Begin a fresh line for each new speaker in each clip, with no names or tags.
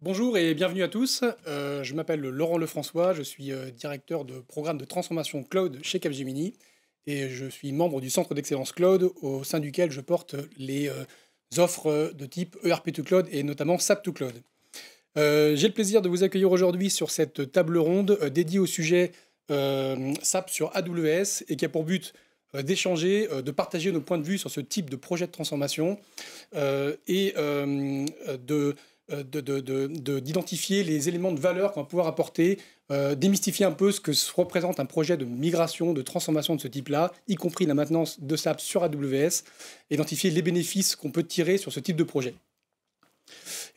Bonjour et bienvenue à tous. Je m'appelle Laurent Lefrançois, je suis directeur de programme de transformation cloud chez Capgemini et je suis membre du centre d'excellence cloud au sein duquel je porte les offres de type ERP to Cloud et notamment SAP to Cloud. J'ai le plaisir de vous accueillir aujourd'hui sur cette table ronde dédiée au sujet SAP sur AWS et qui a pour but d'échanger, de partager nos points de vue sur ce type de projet de transformation et d'identifier les éléments de valeur qu'on va pouvoir apporter, démystifier un peu ce que représente un projet de migration, de transformation de ce type-là, y compris la maintenance de SAP sur AWS, identifier les bénéfices qu'on peut tirer sur ce type de projet.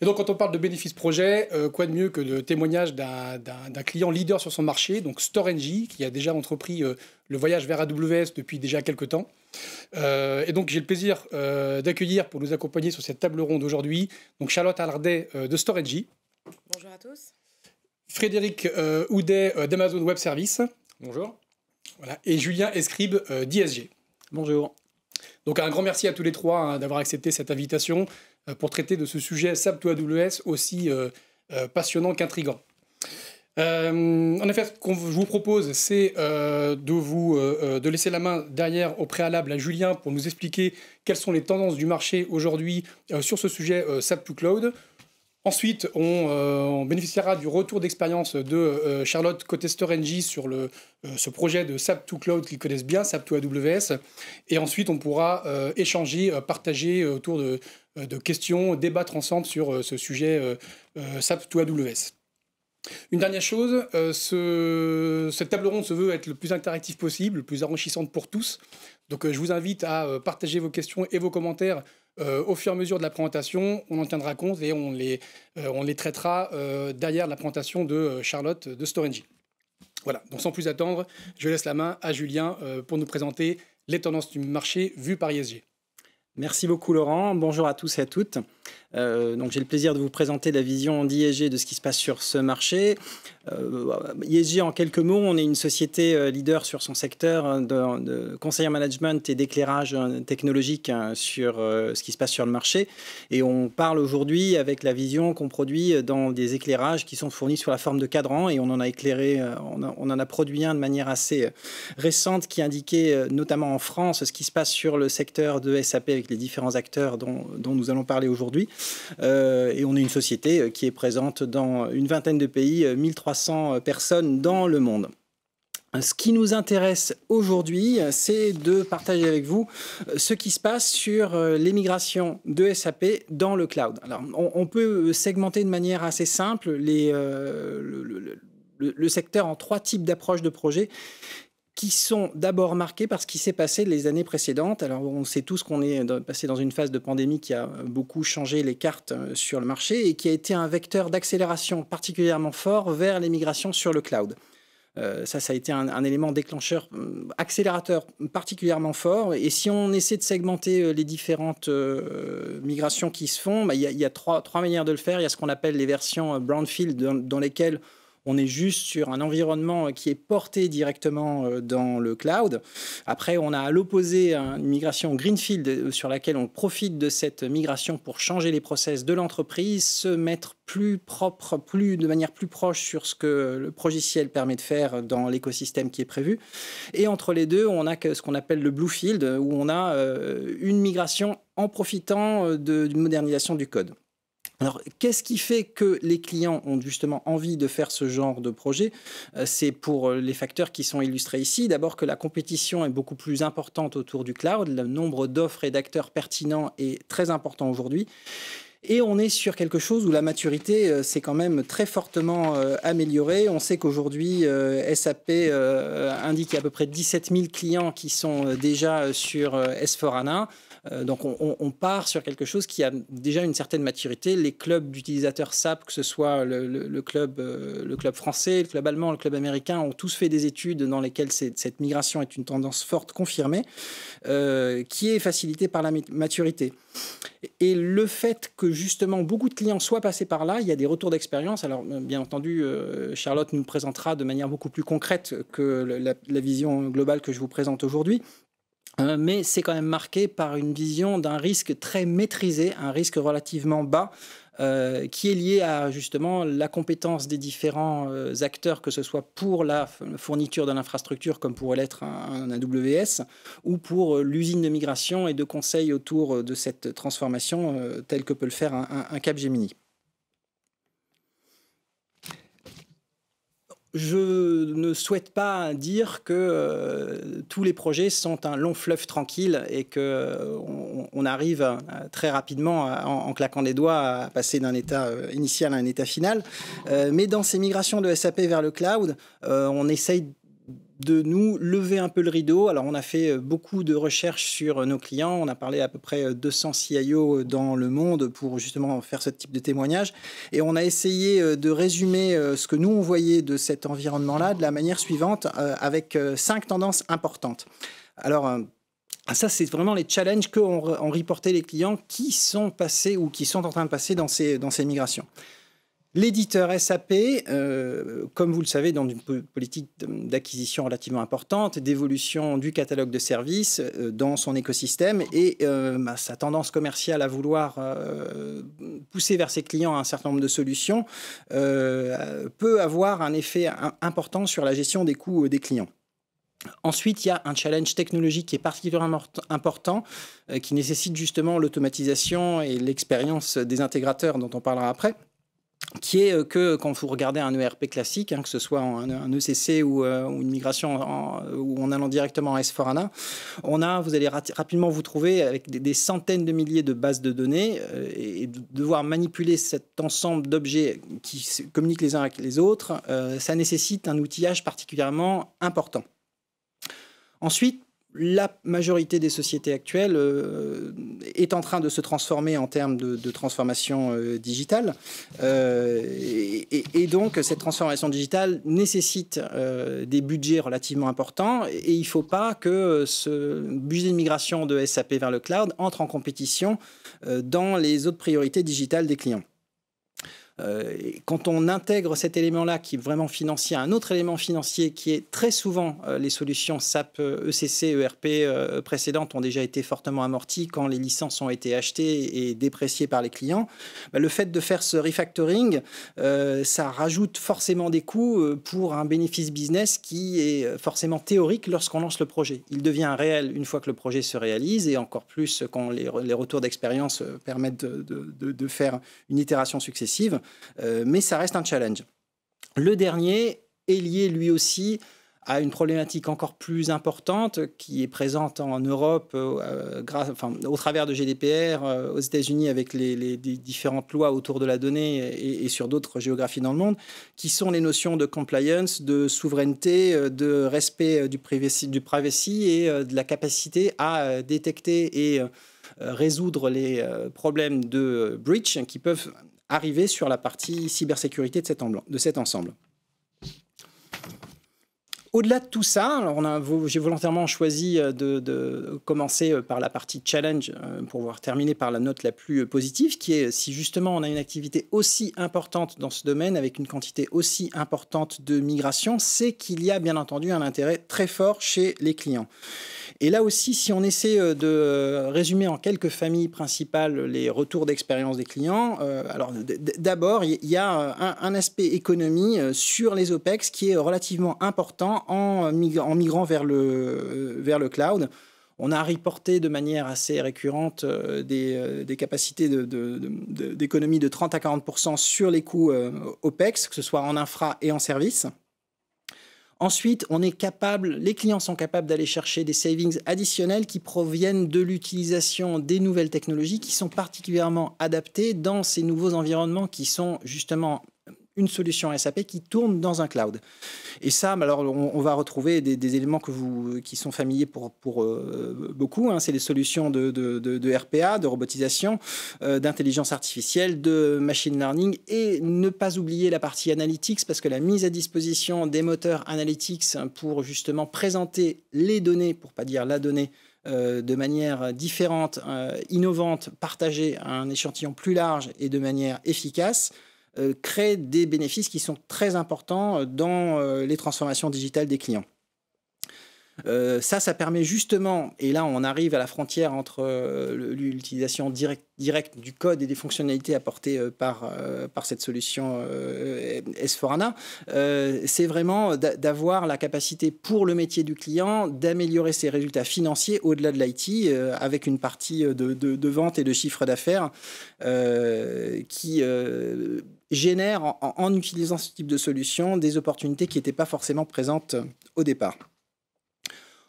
Et donc, quand on parle de bénéfices projet, quoi de mieux que le témoignage d'un client leader sur son marché, donc Storengy, qui a déjà entrepris le voyage vers AWS depuis déjà quelques temps. Et donc, j'ai le plaisir d'accueillir pour nous accompagner sur cette table ronde aujourd'hui, donc Charlotte Alardet de Storengy.
Bonjour à tous.
Frédéric Houdet d'Amazon Web Services.
Bonjour.
Voilà, et Julien Escribe d'ISG.
Bonjour.
Donc un grand merci à tous les trois d'avoir accepté cette invitation pour traiter de ce sujet SAP to AWS aussi passionnant qu'intrigant. En effet, ce que je vous propose, c'est de laisser la main derrière au préalable à Julien pour nous expliquer quelles sont les tendances du marché aujourd'hui sur ce sujet SAP to Cloud. Ensuite, on bénéficiera du retour d'expérience de Charlotte côté Storengy sur ce projet de SAP to Cloud qu'ils connaissent bien, SAP to AWS. Et ensuite, on pourra échanger, partager autour de questions, débattre ensemble sur ce sujet SAP to AWS. Une dernière chose, cette table ronde se veut être le plus interactif possible, le plus enrichissante pour tous. Donc je vous invite à partager vos questions et vos commentaires au fur et à mesure de la présentation. On en tiendra compte et on les traitera derrière la présentation de Charlotte de Storengy. Voilà, donc sans plus attendre, je laisse la main à Julien pour nous présenter les tendances du marché vues par ISG.
Merci beaucoup Laurent, bonjour à tous et à toutes. Donc j'ai le plaisir de vous présenter la vision d'ISG de ce qui se passe sur ce marché. ISG en quelques mots, on est une société leader sur son secteur de conseil en management et d'éclairage technologique sur ce qui se passe sur le marché. Et on parle aujourd'hui avec la vision qu'on produit dans des éclairages qui sont fournis sous la forme de cadrans et on en a éclairé, on en a produit un de manière assez récente qui indiquait notamment en France ce qui se passe sur le secteur de SAP avec les différents acteurs dont nous allons parler aujourd'hui. Et on est une société qui est présente dans une vingtaine de pays, 1300 personnes dans le monde. Ce qui nous intéresse aujourd'hui, c'est de partager avec vous ce qui se passe sur les migrations de SAP dans le cloud. Alors, on peut segmenter de manière assez simple le secteur en trois types d'approches de projets qui sont d'abord marqués par ce qui s'est passé les années précédentes. Alors, on sait tous qu'on est passé dans une phase de pandémie qui a beaucoup changé les cartes sur le marché et qui a été un vecteur d'accélération particulièrement fort vers les migrations sur le cloud. Ça a été un élément déclencheur, accélérateur particulièrement fort. Et si on essaie de segmenter les différentes migrations qui se font, il y a trois manières de le faire. Il y a ce qu'on appelle les versions brownfield dans lesquelles on est juste sur un environnement qui est porté directement dans le cloud. Après, on a à l'opposé une migration greenfield sur laquelle on profite de cette migration pour changer les process de l'entreprise, se mettre plus propre, de manière plus proche sur ce que le logiciel permet de faire dans l'écosystème qui est prévu. Et entre les deux, on a ce qu'on appelle le bluefield, où on a une migration en profitant d'une modernisation du code. Alors, qu'est-ce qui fait que les clients ont justement envie de faire ce genre de projet? C'est pour les facteurs qui sont illustrés ici. D'abord que la compétition est beaucoup plus importante autour du cloud. Le nombre d'offres et d'acteurs pertinents est très important aujourd'hui. Et on est sur quelque chose où la maturité s'est quand même très fortement améliorée. On sait qu'aujourd'hui, SAP indique qu'il y a à peu près 17 000 clients qui sont déjà sur S/4HANA. Donc on part sur quelque chose qui a déjà une certaine maturité. Les clubs d'utilisateurs SAP, que ce soit le club français, le club allemand, le club américain, ont tous fait des études dans lesquelles cette migration est une tendance forte confirmée, qui est facilitée par la maturité. Et le fait que justement beaucoup de clients soient passés par là, il y a des retours d'expérience. Alors bien entendu, Charlotte nous présentera de manière beaucoup plus concrète que la vision globale que je vous présente aujourd'hui. mais c'est quand même marqué par une vision d'un risque très maîtrisé, un risque relativement bas, qui est lié à justement la compétence des différents acteurs, que ce soit pour la fourniture de l'infrastructure, comme pourrait l'être un AWS, ou pour l'usine de migration et de conseil autour de cette transformation, telle que peut le faire un Capgemini. Je ne souhaite pas dire que tous les projets sont un long fleuve tranquille et qu'on arrive très rapidement, en claquant des doigts, à passer d'un état initial à un état final. Mais dans ces migrations de SAP vers le cloud, on essaye de nous lever un peu le rideau. Alors, on a fait beaucoup de recherches sur nos clients. On a parlé à peu près 200 CIO dans le monde pour justement faire ce type de témoignage. Et on a essayé de résumer ce que nous, on voyait de cet environnement-là de la manière suivante, avec 5 tendances importantes. Alors, ça, c'est vraiment les challenges qu'ont reporté les clients qui sont passés ou qui sont en train de passer dans ces migrations. L'éditeur SAP, comme vous le savez, dans une politique d'acquisition relativement importante, d'évolution du catalogue de services dans son écosystème et sa tendance commerciale à vouloir pousser vers ses clients un certain nombre de solutions peut avoir un effet important sur la gestion des coûts des clients. Ensuite, il y a un challenge technologique qui est particulièrement important, qui nécessite justement l'automatisation et l'expérience des intégrateurs dont on parlera après, qui est que quand vous regardez un ERP classique, que ce soit un ECC ou une migration ou en allant directement en S/4HANA, vous allez rapidement vous trouver avec des centaines de milliers de bases de données et devoir manipuler cet ensemble d'objets qui communiquent les uns avec les autres, ça nécessite un outillage particulièrement important. Ensuite, la majorité des sociétés actuelles est en train de se transformer en termes de transformation digitale. Et donc, cette transformation digitale nécessite des budgets relativement importants. Et il ne faut pas que ce budget de migration de SAP vers le cloud entre en compétition dans les autres priorités digitales des clients. Quand on intègre cet élément-là qui est vraiment financier, un autre élément financier qui est très souvent les solutions SAP, ECC, ERP précédentes ont déjà été fortement amorties quand les licences ont été achetées et dépréciées par les clients, le fait de faire ce refactoring, ça rajoute forcément des coûts pour un bénéfice business qui est forcément théorique lorsqu'on lance le projet. Il devient réel une fois que le projet se réalise et encore plus quand les retours d'expérience permettent de faire une itération successive. Mais ça reste un challenge. Le dernier est lié lui aussi à une problématique encore plus importante qui est présente en Europe au travers de GDPR, aux États-Unis avec les différentes lois autour de la donnée et sur d'autres géographies dans le monde, qui sont les notions de compliance, de souveraineté, de respect du privacy et de la capacité à détecter et résoudre les problèmes de breach qui peuvent arriver sur la partie cybersécurité de cet ensemble. Au-delà de tout ça, j'ai volontairement choisi de commencer par la partie challenge pour pouvoir terminer par la note la plus positive, qui est si justement on a une activité aussi importante dans ce domaine, avec une quantité aussi importante de migration, c'est qu'il y a bien entendu un intérêt très fort chez les clients. Et là aussi, si on essaie de résumer en quelques familles principales les retours d'expérience des clients, alors d'abord, il y a un aspect économie sur les OPEX qui est relativement important en migrant vers le cloud. On a reporté de manière assez récurrente des capacités d'économie de 30 à 40% sur les coûts OPEX, que ce soit en infra et en service. Ensuite, les clients sont capables d'aller chercher des savings additionnels qui proviennent de l'utilisation des nouvelles technologies qui sont particulièrement adaptées dans ces nouveaux environnements qui sont justement une solution SAP qui tourne dans un cloud. Et ça, alors, on va retrouver des éléments qui sont familiers pour beaucoup. C'est les solutions de RPA, de robotisation, d'intelligence artificielle, de machine learning, et ne pas oublier la partie analytics, parce que la mise à disposition des moteurs analytics pour justement présenter les données, pour pas dire la donnée, de manière différente, innovante, partagée à un échantillon plus large et de manière efficace, crée des bénéfices qui sont très importants dans les transformations digitales des clients. Ça permet justement, et là on arrive à la frontière entre l'utilisation directe du code et des fonctionnalités apportées par cette solution S4HANA, c'est vraiment d'avoir la capacité pour le métier du client d'améliorer ses résultats financiers au-delà de l'IT, avec une partie de vente et de chiffre d'affaires qui génère, en utilisant ce type de solution, des opportunités qui n'étaient pas forcément présentes au départ.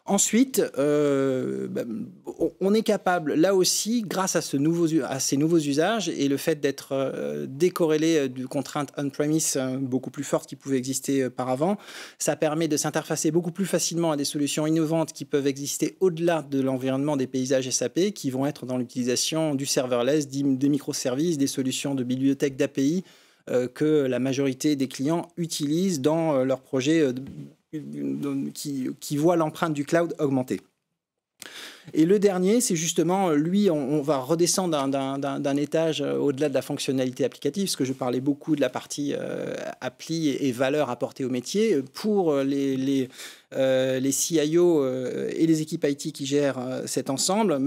Ensuite, on est capable, là aussi, grâce à ces nouveaux usages et le fait d'être décorrélé de contraintes on-premise beaucoup plus fortes qui pouvaient exister auparavant, ça permet de s'interfacer beaucoup plus facilement à des solutions innovantes qui peuvent exister au-delà de l'environnement des paysages SAP, qui vont être dans l'utilisation du serverless, des microservices, des solutions de bibliothèques d'API que la majorité des clients utilisent dans leurs projets qui voit l'empreinte du cloud augmenter. Et le dernier, c'est justement, lui, on va redescendre d'un étage au-delà de la fonctionnalité applicative, parce que je parlais beaucoup de la partie appli et valeur apportée au métier. Pour les CIO et les équipes IT qui gèrent cet ensemble,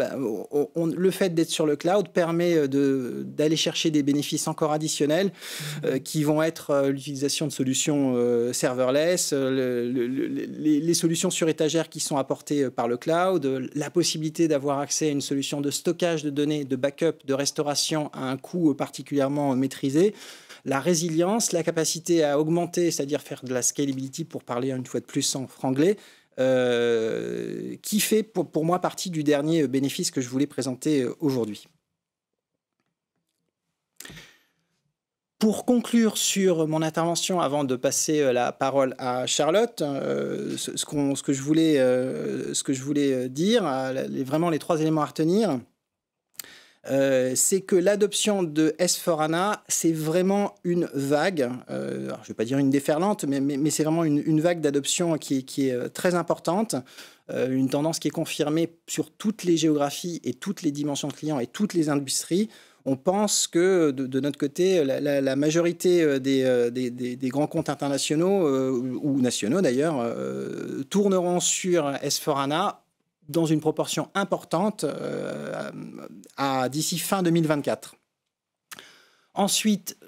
le fait d'être sur le cloud permet d'aller chercher des bénéfices encore additionnels qui vont être l'utilisation de solutions serverless, les solutions sur étagère qui sont apportées par le cloud, la possibilité d'avoir accès à une solution de stockage de données, de backup, de restauration à un coût particulièrement maîtrisé, la résilience, la capacité à augmenter, c'est-à-dire faire de la scalability pour parler une fois de plus en franglais, qui fait pour moi partie du dernier bénéfice que je voulais présenter aujourd'hui. Pour conclure sur mon intervention, avant de passer la parole à Charlotte, ce que je voulais dire, vraiment les 3 éléments à retenir, c'est que l'adoption de S4HANA, c'est vraiment une vague, alors je ne vais pas dire une déferlante, mais c'est vraiment une vague d'adoption qui est très importante, une tendance qui est confirmée sur toutes les géographies et toutes les dimensions de clients et toutes les industries. On pense que de notre côté, la majorité des grands comptes internationaux, ou nationaux d'ailleurs, tourneront sur S4HANA dans une proportion importante d'ici fin 2024. Ensuite,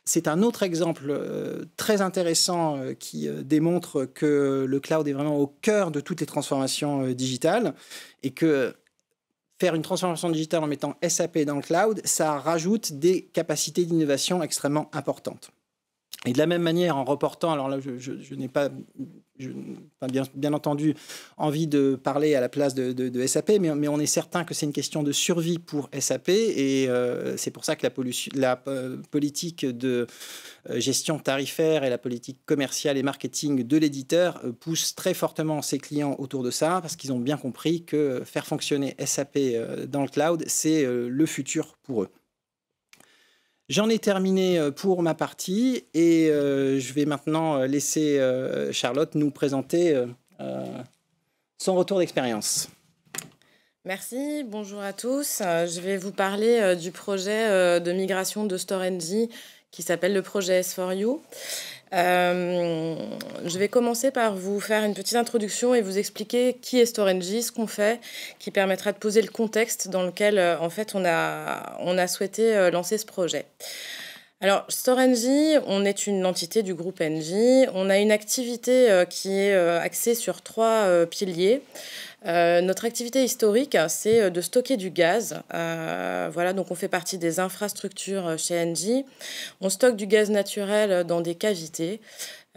c'est un autre exemple très intéressant qui démontre que le cloud est vraiment au cœur de toutes les transformations digitales et que faire une transformation digitale en mettant SAP dans le cloud, ça rajoute des capacités d'innovation extrêmement importantes. Et de la même manière, en reportant, alors là, je n'ai pas bien entendu envie de parler à la place de SAP, mais on est certain que c'est une question de survie pour SAP, et c'est pour ça que la politique de gestion tarifaire et la politique commerciale et marketing de l'éditeur poussent très fortement ses clients autour de ça, parce qu'ils ont bien compris que faire fonctionner SAP dans le cloud, c'est le futur pour eux. J'en ai terminé pour ma partie et je vais maintenant laisser Charlotte nous présenter son retour d'expérience.
Merci, bonjour à tous. Je vais vous parler du projet de migration de StoreNG qui s'appelle le projet S4U. Je vais commencer par vous faire une petite introduction et vous expliquer qui est StoreNG, ce qu'on fait, qui permettra de poser le contexte dans lequel en fait on a souhaité lancer ce projet. Alors, StoreNG, on est une entité du groupe NG. On a une activité qui est axée sur 3 piliers. Notre activité historique, c'est de stocker du gaz. Voilà, donc on fait partie des infrastructures chez Engie. On stocke du gaz naturel dans des cavités.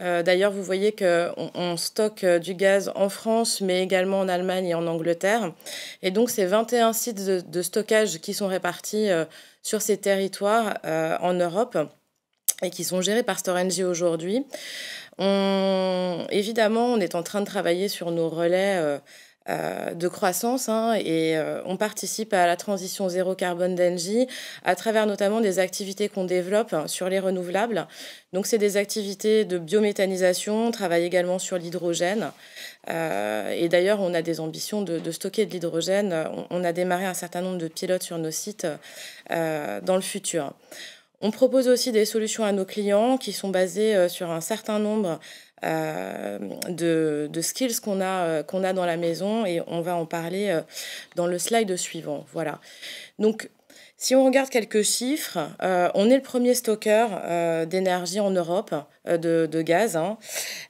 D'ailleurs, vous voyez qu'on stocke du gaz en France, mais également en Allemagne et en Angleterre. Et donc, c'est 21 sites de stockage qui sont répartis sur ces territoires en Europe et qui sont gérés par StoreNG aujourd'hui. Évidemment, on est en train de travailler sur nos relais de croissance et on participe à la transition zéro carbone d'Engie à travers notamment des activités qu'on développe sur les renouvelables. Donc, c'est des activités de biométhanisation, on travaille également sur l'hydrogène. Et d'ailleurs, on a des ambitions de stocker de l'hydrogène. On a démarré un certain nombre de pilotes sur nos sites dans le futur. On propose aussi des solutions à nos clients qui sont basées sur un certain nombre de skills qu'on a dans la maison, et on va en parler dans le slide suivant. Voilà. Donc, si on regarde quelques chiffres, on est le premier stockeur d'énergie en Europe, de gaz. Hein.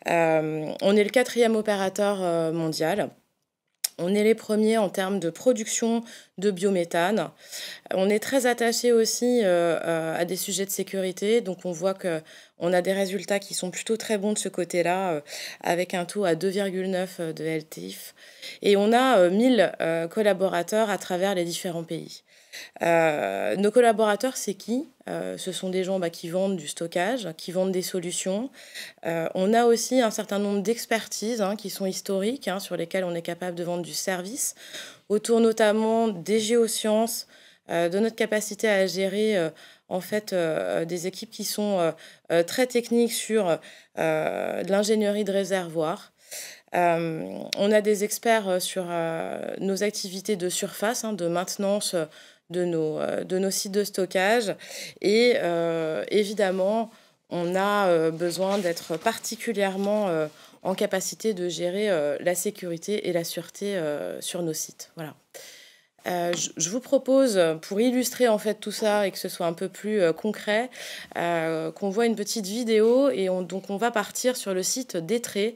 On est le 4e opérateur mondial. On est les premiers en termes de production de biométhane. On est très attaché aussi à des sujets de sécurité. Donc, on voit qu'on a des résultats qui sont plutôt très bons de ce côté-là, avec un taux à 2,9 de LTIF. Et on a 1000 collaborateurs à travers les différents pays. Nos collaborateurs, c'est qui? Ce sont des gens qui vendent du stockage, qui vendent des solutions. On a aussi un certain nombre d'expertises qui sont historiques, sur lesquelles on est capable de vendre du service, autour notamment des géosciences, de notre capacité à gérer des équipes qui sont très techniques sur de l'ingénierie de réservoir. On a des experts sur nos activités de surface, de maintenance de nos sites de stockage. Et évidemment, on a besoin d'être particulièrement en capacité de gérer la sécurité et la sûreté sur nos sites. Voilà. Je vous propose, pour illustrer en fait tout ça et que ce soit un peu plus concret, qu'on voit une petite vidéo, et donc on va partir sur le site d'Étré,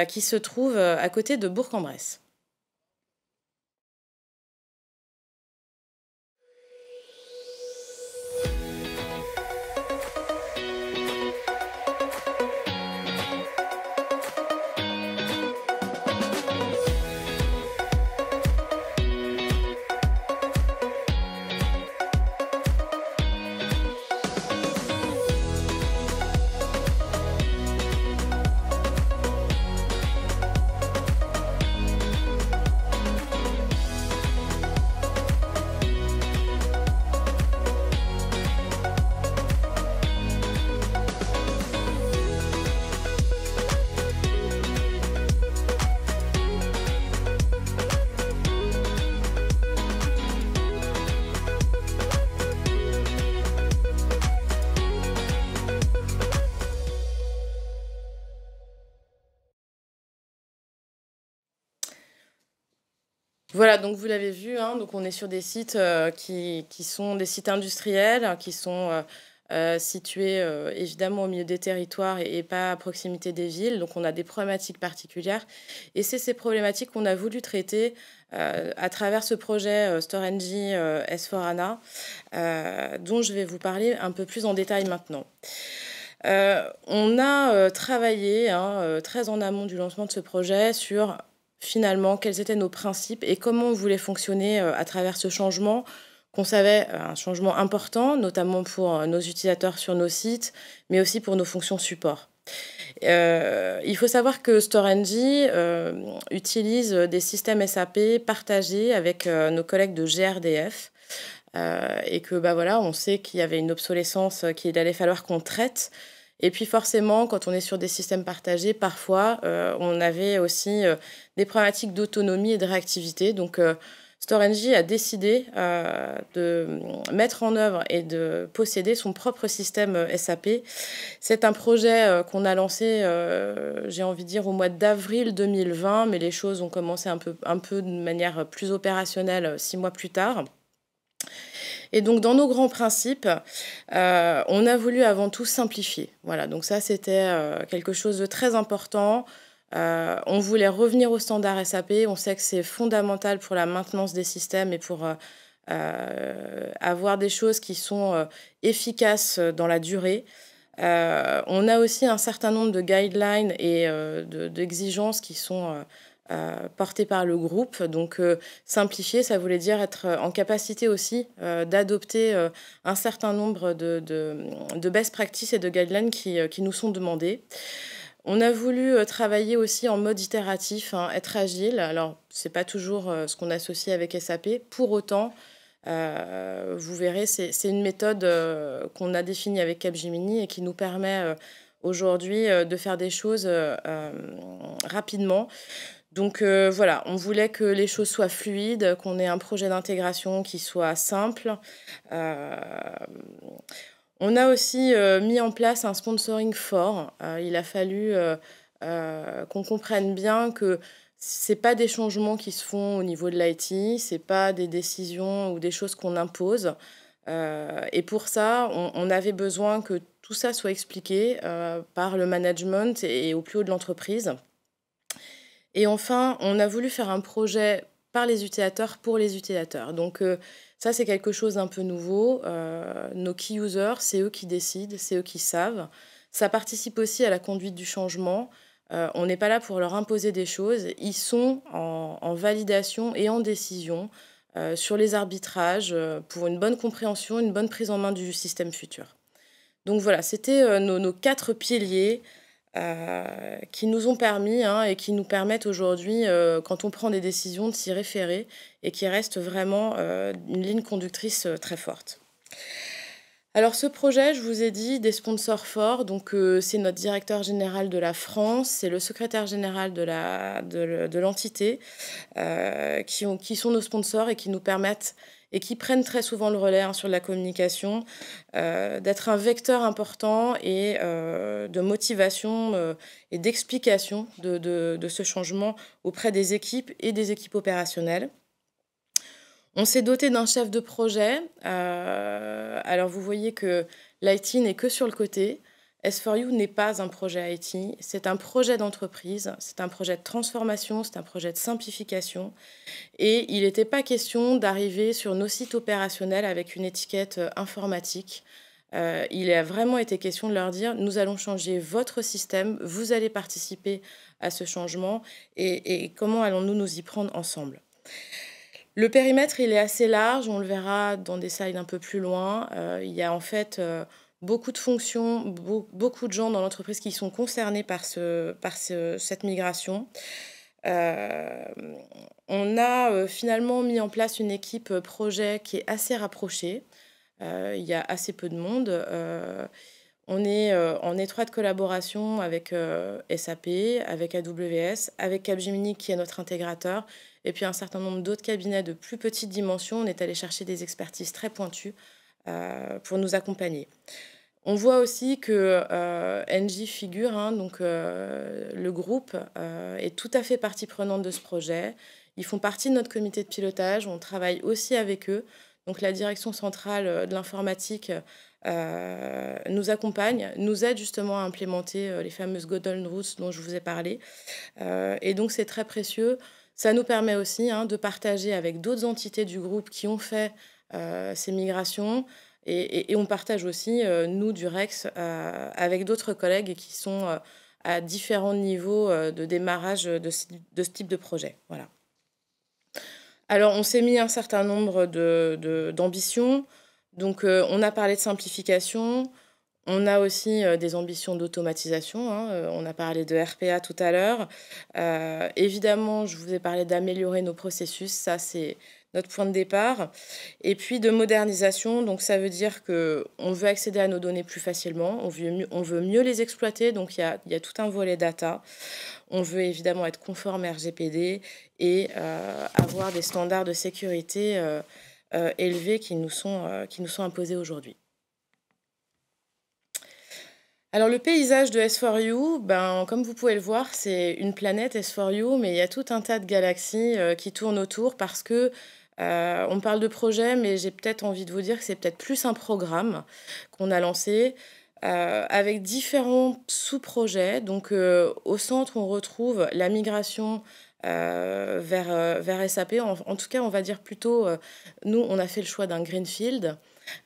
qui se trouve à côté de Bourg-en-Bresse. Voilà, donc vous l'avez vu, donc on est sur des sites qui sont des sites industriels, qui sont situés évidemment au milieu des territoires et pas à proximité des villes. Donc on a des problématiques particulières. Et c'est ces problématiques qu'on a voulu traiter à travers ce projet Storengy S4HANA, dont je vais vous parler un peu plus en détail maintenant. On a travaillé très en amont du lancement de ce projet sur finalement quels étaient nos principes et comment on voulait fonctionner à travers ce changement qu'on savait un changement important, notamment pour nos utilisateurs sur nos sites, mais aussi pour nos fonctions support. Il faut savoir que Storengy utilise des systèmes SAP partagés avec nos collègues de GRDF, et que on sait qu'il y avait une obsolescence qu'il allait falloir qu'on traite. Et puis forcément, quand on est sur des systèmes partagés, parfois, on avait aussi des problématiques d'autonomie et de réactivité. Donc, Storengy a décidé de mettre en œuvre et de posséder son propre système SAP. C'est un projet qu'on a lancé, j'ai envie de dire, au mois d'avril 2020, mais les choses ont commencé un peu de manière plus opérationnelle 6 mois plus tard. Et donc, dans nos grands principes, on a voulu avant tout simplifier. Voilà, donc ça, c'était quelque chose de très important. On voulait revenir au standard SAP. On sait que c'est fondamental pour la maintenance des systèmes et pour avoir des choses qui sont efficaces dans la durée. On a aussi un certain nombre de guidelines et d'exigences qui sont porté par le groupe. Donc, simplifier, ça voulait dire être en capacité aussi d'adopter un certain nombre de best practices et de guidelines qui nous sont demandées. On a voulu travailler aussi en mode itératif, être agile. Alors, ce n'est pas toujours ce qu'on associe avec SAP. Pour autant, vous verrez, c'est une méthode qu'on a définie avec Capgemini et qui nous permet aujourd'hui de faire des choses rapidement. Donc voilà, on voulait que les choses soient fluides, qu'on ait un projet d'intégration qui soit simple. On a aussi mis en place un sponsoring fort. Il a fallu qu'on comprenne bien que ce n'est pas des changements qui se font au niveau de l'IT, ce n'est pas des décisions ou des choses qu'on impose. Et pour ça, on avait besoin que tout ça soit expliqué par le management et au plus haut de l'entreprise. Et enfin, on a voulu faire un projet par les utilisateurs pour les utilisateurs. Donc ça, c'est quelque chose d'un peu nouveau. Nos key users, c'est eux qui décident, c'est eux qui savent. Ça participe aussi à la conduite du changement. On n'est pas là pour leur imposer des choses. Ils sont en validation et en décision sur les arbitrages pour une bonne compréhension, une bonne prise en main du système futur. Donc voilà, c'était nos 4 piliers qui nous ont permis et qui nous permettent aujourd'hui, quand on prend des décisions, de s'y référer et qui restent vraiment une ligne conductrice très forte. Alors ce projet, je vous ai dit, des sponsors forts, donc c'est notre directeur général de la France, c'est le secrétaire général de l'entité qui sont nos sponsors et qui nous permettent et qui prennent très souvent le relais sur la communication, d'être un vecteur important et de motivation et d'explication de ce changement auprès des équipes et des équipes opérationnelles. On s'est doté d'un chef de projet. Alors, vous voyez que l'IT n'est que sur le côté. S4U n'est pas un projet IT, c'est un projet d'entreprise, c'est un projet de transformation, c'est un projet de simplification. Et il n'était pas question d'arriver sur nos sites opérationnels avec une étiquette informatique. Il a vraiment été question de leur dire, nous allons changer votre système, vous allez participer à ce changement et comment allons-nous nous y prendre ensemble. Le périmètre, il est assez large, on le verra dans des slides un peu plus loin. Il y a en fait beaucoup de fonctions, beaucoup de gens dans l'entreprise qui sont concernés par cette migration. On a finalement mis en place une équipe projet qui est assez rapprochée. Il y a assez peu de monde. On est en étroite collaboration avec SAP, avec AWS, avec Capgemini qui est notre intégrateur, et puis un certain nombre d'autres cabinets de plus petite dimension. On est allé chercher des expertises très pointues pour nous accompagner. On voit aussi que Engie figure, donc le groupe est tout à fait partie prenante de ce projet. Ils font partie de notre comité de pilotage, on travaille aussi avec eux. Donc la direction centrale de l'informatique nous accompagne, nous aide justement à implémenter les fameuses Golden Rules dont je vous ai parlé. Et donc c'est très précieux. Ça nous permet aussi de partager avec d'autres entités du groupe qui ont fait ces migrations. Et on partage aussi, nous, du REX, avec d'autres collègues qui sont à différents niveaux de démarrage de ce type de projet. Voilà. Alors, on s'est mis un certain nombre d'ambitions. Donc, on a parlé de simplification. On a aussi des ambitions d'automatisation. On a parlé de RPA tout à l'heure. Évidemment, je vous ai parlé d'améliorer nos processus. Ça, c'est notre point de départ. Et puis de modernisation. Donc, ça veut dire qu'on veut accéder à nos données plus facilement. On veut mieux les exploiter. Donc, il y a tout un volet data. On veut évidemment être conforme RGPD et avoir des standards de sécurité élevés qui nous sont imposés aujourd'hui. Alors, le paysage de S4U, comme vous pouvez le voir, c'est une planète S4U, mais il y a tout un tas de galaxies qui tournent autour parce que on parle de projet, mais j'ai peut-être envie de vous dire que c'est peut-être plus un programme qu'on a lancé avec différents sous-projets. Donc, au centre, on retrouve la migration vers SAP. En tout cas, on va dire plutôt, nous, on a fait le choix d'un greenfield.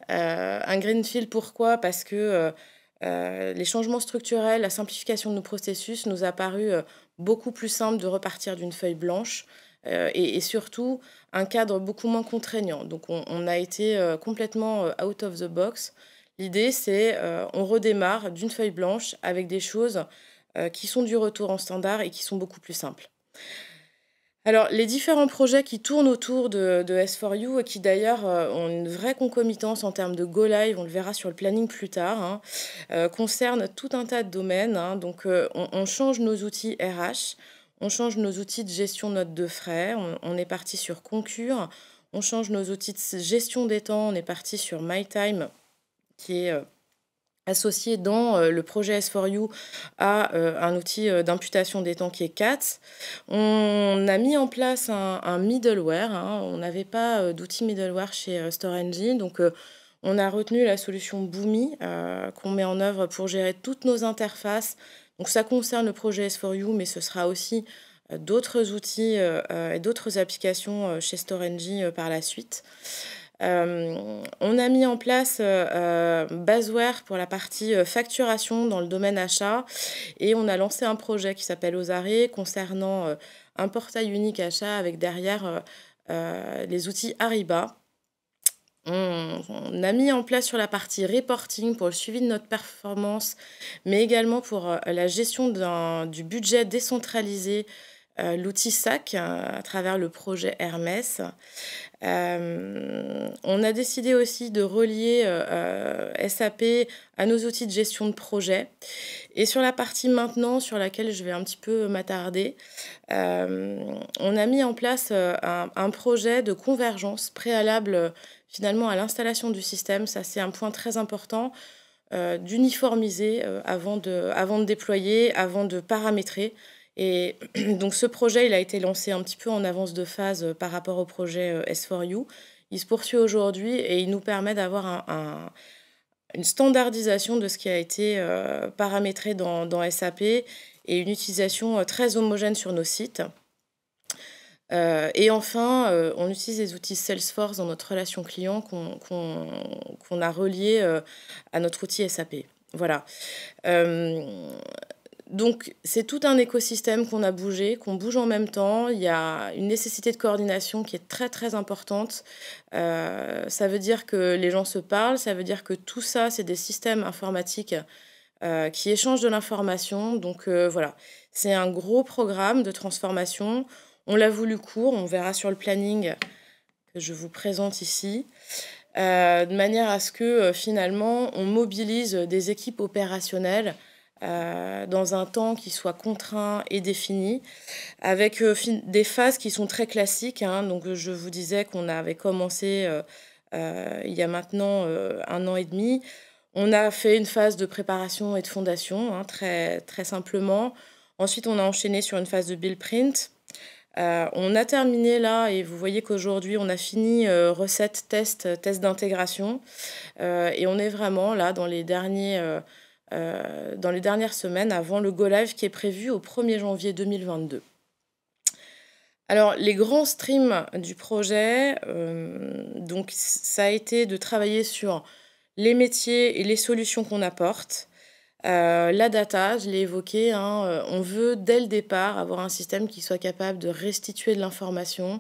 Un greenfield, pourquoi ? Parce que les changements structurels, la simplification de nos processus nous a paru beaucoup plus simple de repartir d'une feuille blanche et surtout un cadre beaucoup moins contraignant. Donc on a été complètement out of the box. L'idée, c'est on redémarre d'une feuille blanche avec des choses qui sont du retour en standard et qui sont beaucoup plus simples. Alors, les différents projets qui tournent autour de S4U et qui d'ailleurs ont une vraie concomitance en termes de go live, on le verra sur le planning plus tard, concernent tout un tas de domaines. Donc, on change nos outils RH, on change nos outils de gestion notes de frais, on est parti sur Concur, on change nos outils de gestion des temps, on est parti sur MyTime, qui est associé dans le projet S4U à un outil d'imputation des temps qui est CATS. On a mis en place un middleware. On n'avait pas d'outil middleware chez StoreNG, donc on a retenu la solution Boomi qu'on met en œuvre pour gérer toutes nos interfaces. Donc ça concerne le projet S4U, mais ce sera aussi d'autres outils et d'autres applications chez StoreNG par la suite. On a mis en place Basware pour la partie facturation dans le domaine achat et on a lancé un projet qui s'appelle Osare concernant un portail unique achat avec derrière les outils Ariba. On a mis en place sur la partie reporting pour le suivi de notre performance, mais également pour la gestion du budget décentralisé, l'outil SAC à travers le projet Hermès. On a décidé aussi de relier SAP à nos outils de gestion de projet. Et sur la partie maintenant, sur laquelle je vais un petit peu m'attarder, on a mis en place un projet de convergence préalable finalement à l'installation du système. Ça, c'est un point très important, d'uniformiser avant de déployer, avant de paramétrer. Et donc ce projet, il a été lancé un petit peu en avance de phase par rapport au projet S4U. Il se poursuit aujourd'hui et il nous permet d'avoir une standardisation de ce qui a été paramétré dans SAP et une utilisation très homogène sur nos sites. Et enfin, on utilise les outils Salesforce dans notre relation client qu'on a relié à notre outil SAP. Voilà. Donc, c'est tout un écosystème qu'on bouge en même temps. Il y a une nécessité de coordination qui est très, très importante. Ça veut dire que les gens se parlent, ça veut dire que tout ça, c'est des systèmes informatiques qui échangent de l'information. Donc, voilà, c'est un gros programme de transformation. On l'a voulu court, on verra sur le planning que je vous présente ici, de manière à ce que, finalement, on mobilise des équipes opérationnelles dans un temps qui soit contraint et défini, avec des phases qui sont très classiques. Donc, je vous disais qu'on avait commencé il y a maintenant 1 an et demi. On a fait une phase de préparation et de fondation, très, très simplement. Ensuite, on a enchaîné sur une phase de build print. On a terminé là, et vous voyez qu'aujourd'hui, on a fini recette, test d'intégration. Et on est vraiment là dans les dernières semaines avant le go-live qui est prévu au 1er janvier 2022. Alors, les grands streams du projet, donc ça a été de travailler sur les métiers et les solutions qu'on apporte. La data, je l'ai évoqué, on veut dès le départ avoir un système qui soit capable de restituer de l'information,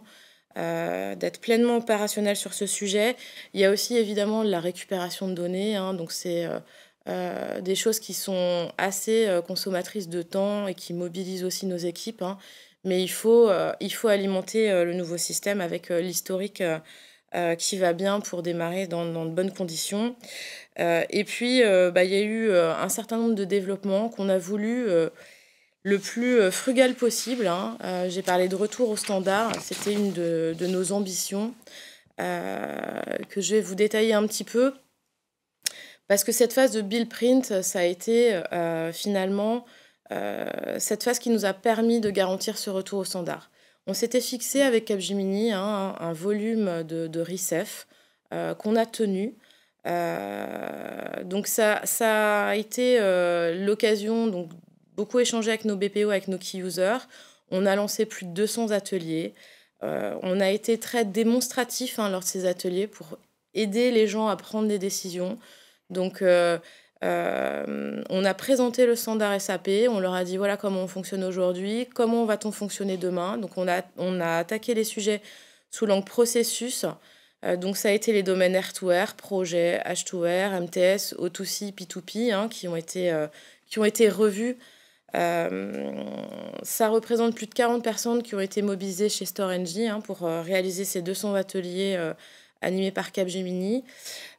d'être pleinement opérationnel sur ce sujet. Il y a aussi évidemment la récupération de données, donc c'est des choses qui sont assez consommatrices de temps et qui mobilisent aussi nos équipes. Mais il faut alimenter le nouveau système avec l'historique qui va bien pour démarrer dans de bonnes conditions. Et puis, il y a eu un certain nombre de développements qu'on a voulu le plus frugal possible. J'ai parlé de retour au standard. C'était une de nos ambitions que je vais vous détailler un petit peu. Parce que cette phase de build print, ça a été finalement cette phase qui nous a permis de garantir ce retour au standard. On s'était fixé avec Capgemini un volume de RICEF qu'on a tenu. Donc ça a été l'occasion, donc beaucoup échanger avec nos BPO, avec nos key users. On a lancé plus de 200 ateliers. On a été très démonstratif lors de ces ateliers pour aider les gens à prendre des décisions. Donc, on a présenté le standard SAP, on leur a dit voilà comment on fonctionne aujourd'hui, comment va-t-on fonctionner demain. Donc, on a attaqué les sujets sous l'angle processus. Donc, ça a été les domaines R2R, projet, H2R, MTS, O2C, P2P qui ont été revus. Ça représente plus de 40 personnes qui ont été mobilisées chez StoreNG pour réaliser ces 200 ateliers animés par Capgemini.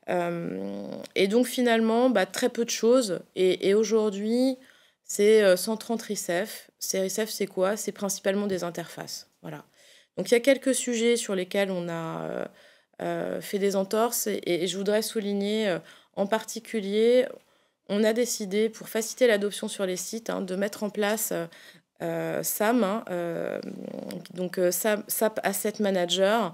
Et donc finalement, très peu de choses. Et aujourd'hui, c'est 130 RICEF. Ces RICEF, c'est quoi? C'est principalement des interfaces. Voilà. Donc il y a quelques sujets sur lesquels on a fait des entorses. Et je voudrais souligner en particulier, on a décidé, pour faciliter l'adoption sur les sites, de mettre en place SAM, donc SAP Asset Manager.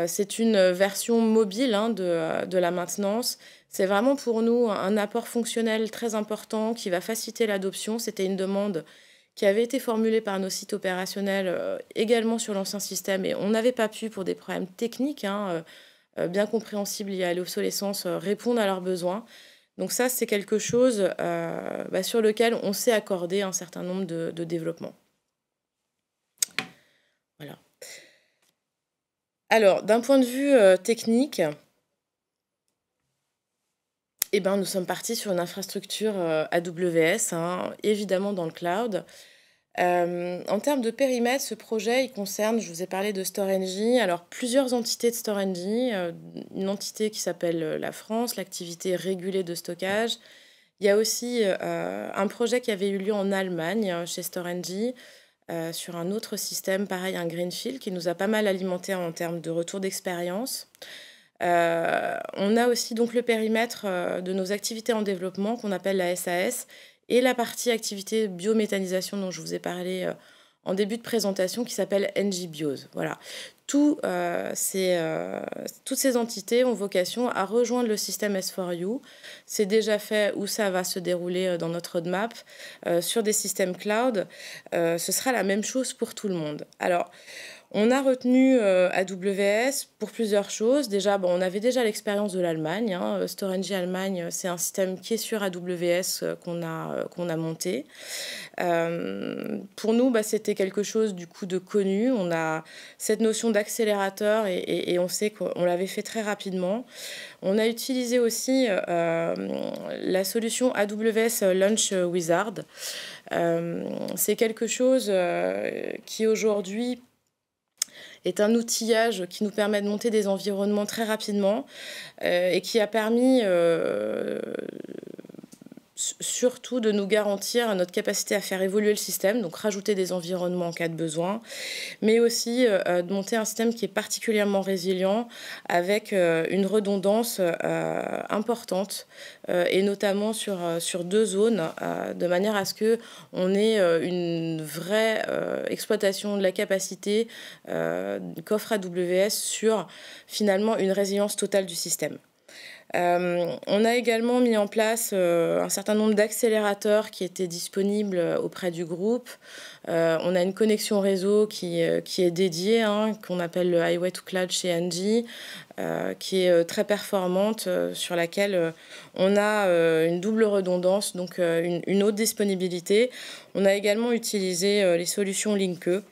C'est une version mobile de la maintenance. C'est vraiment pour nous un apport fonctionnel très important qui va faciliter l'adoption. C'était une demande qui avait été formulée par nos sites opérationnels également sur l'ancien système, et on n'avait pas pu, pour des problèmes techniques bien compréhensibles liés à l'obsolescence, répondre à leurs besoins. Donc ça, c'est quelque chose sur lequel on s'est accordé un certain nombre de développements. Voilà. Alors, d'un point de vue technique, nous sommes partis sur une infrastructure AWS, évidemment dans le cloud. En termes de périmètre, ce projet, il concerne, je vous ai parlé de StoreNG, alors plusieurs entités de StoreNG, une entité qui s'appelle la France, l'activité régulée de stockage. Il y a aussi un projet qui avait eu lieu en Allemagne, chez StoreNG, sur un autre système, pareil, un Greenfield, qui nous a pas mal alimenté en termes de retour d'expérience. On a aussi donc le périmètre de nos activités en développement, qu'on appelle la SAS, et la partie activité biométhanisation dont je vous ai parlé en début de présentation, qui s'appelle NGBios. Voilà. Toutes ces entités ont vocation à rejoindre le système S4U. C'est déjà fait, où ça va se dérouler dans notre roadmap. Sur des systèmes cloud, ce sera la même chose pour tout le monde. Alors, on a retenu AWS pour plusieurs choses. Déjà, on avait déjà l'expérience de l'Allemagne. StoreNG Allemagne, c'est un système qui est sur AWS qu'on a monté. Pour nous, c'était quelque chose du coup de connu. On a cette notion d'accélérateur et on sait qu'on l'avait fait très rapidement. On a utilisé aussi la solution AWS Launch Wizard. C'est quelque chose qui aujourd'hui est un outillage qui nous permet de monter des environnements très rapidement et qui a permis surtout de nous garantir notre capacité à faire évoluer le système, donc rajouter des environnements en cas de besoin, mais aussi de monter un système qui est particulièrement résilient avec une redondance importante et notamment sur 2 zones, de manière à ce qu'on ait une vraie exploitation de la capacité qu'offre AWS sur finalement une résilience totale du système. On a également mis en place un certain nombre d'accélérateurs qui étaient disponibles auprès du groupe. On a une connexion réseau qui est dédiée, qu'on appelle le Highway to Cloud chez Engie, qui est très performante, sur laquelle on a une double redondance, donc une haute disponibilité. On a également utilisé les solutions Linke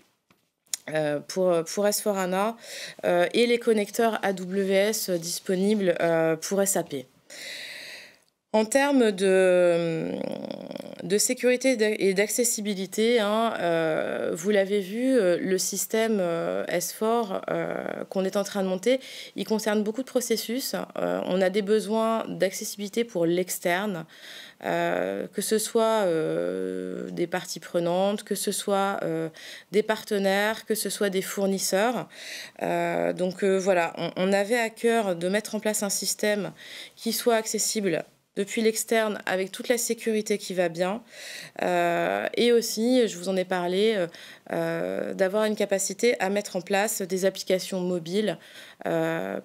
pour S4HANA et les connecteurs AWS disponibles pour SAP. En termes de sécurité et d'accessibilité, vous l'avez vu, le système S4 qu'on est en train de monter, il concerne beaucoup de processus. On a des besoins d'accessibilité pour l'externe, que ce soit des parties prenantes, que ce soit des partenaires, que ce soit des fournisseurs. Voilà, on avait à cœur de mettre en place un système qui soit accessible depuis l'externe avec toute la sécurité qui va bien, et aussi, je vous en ai parlé, d'avoir une capacité à mettre en place des applications mobiles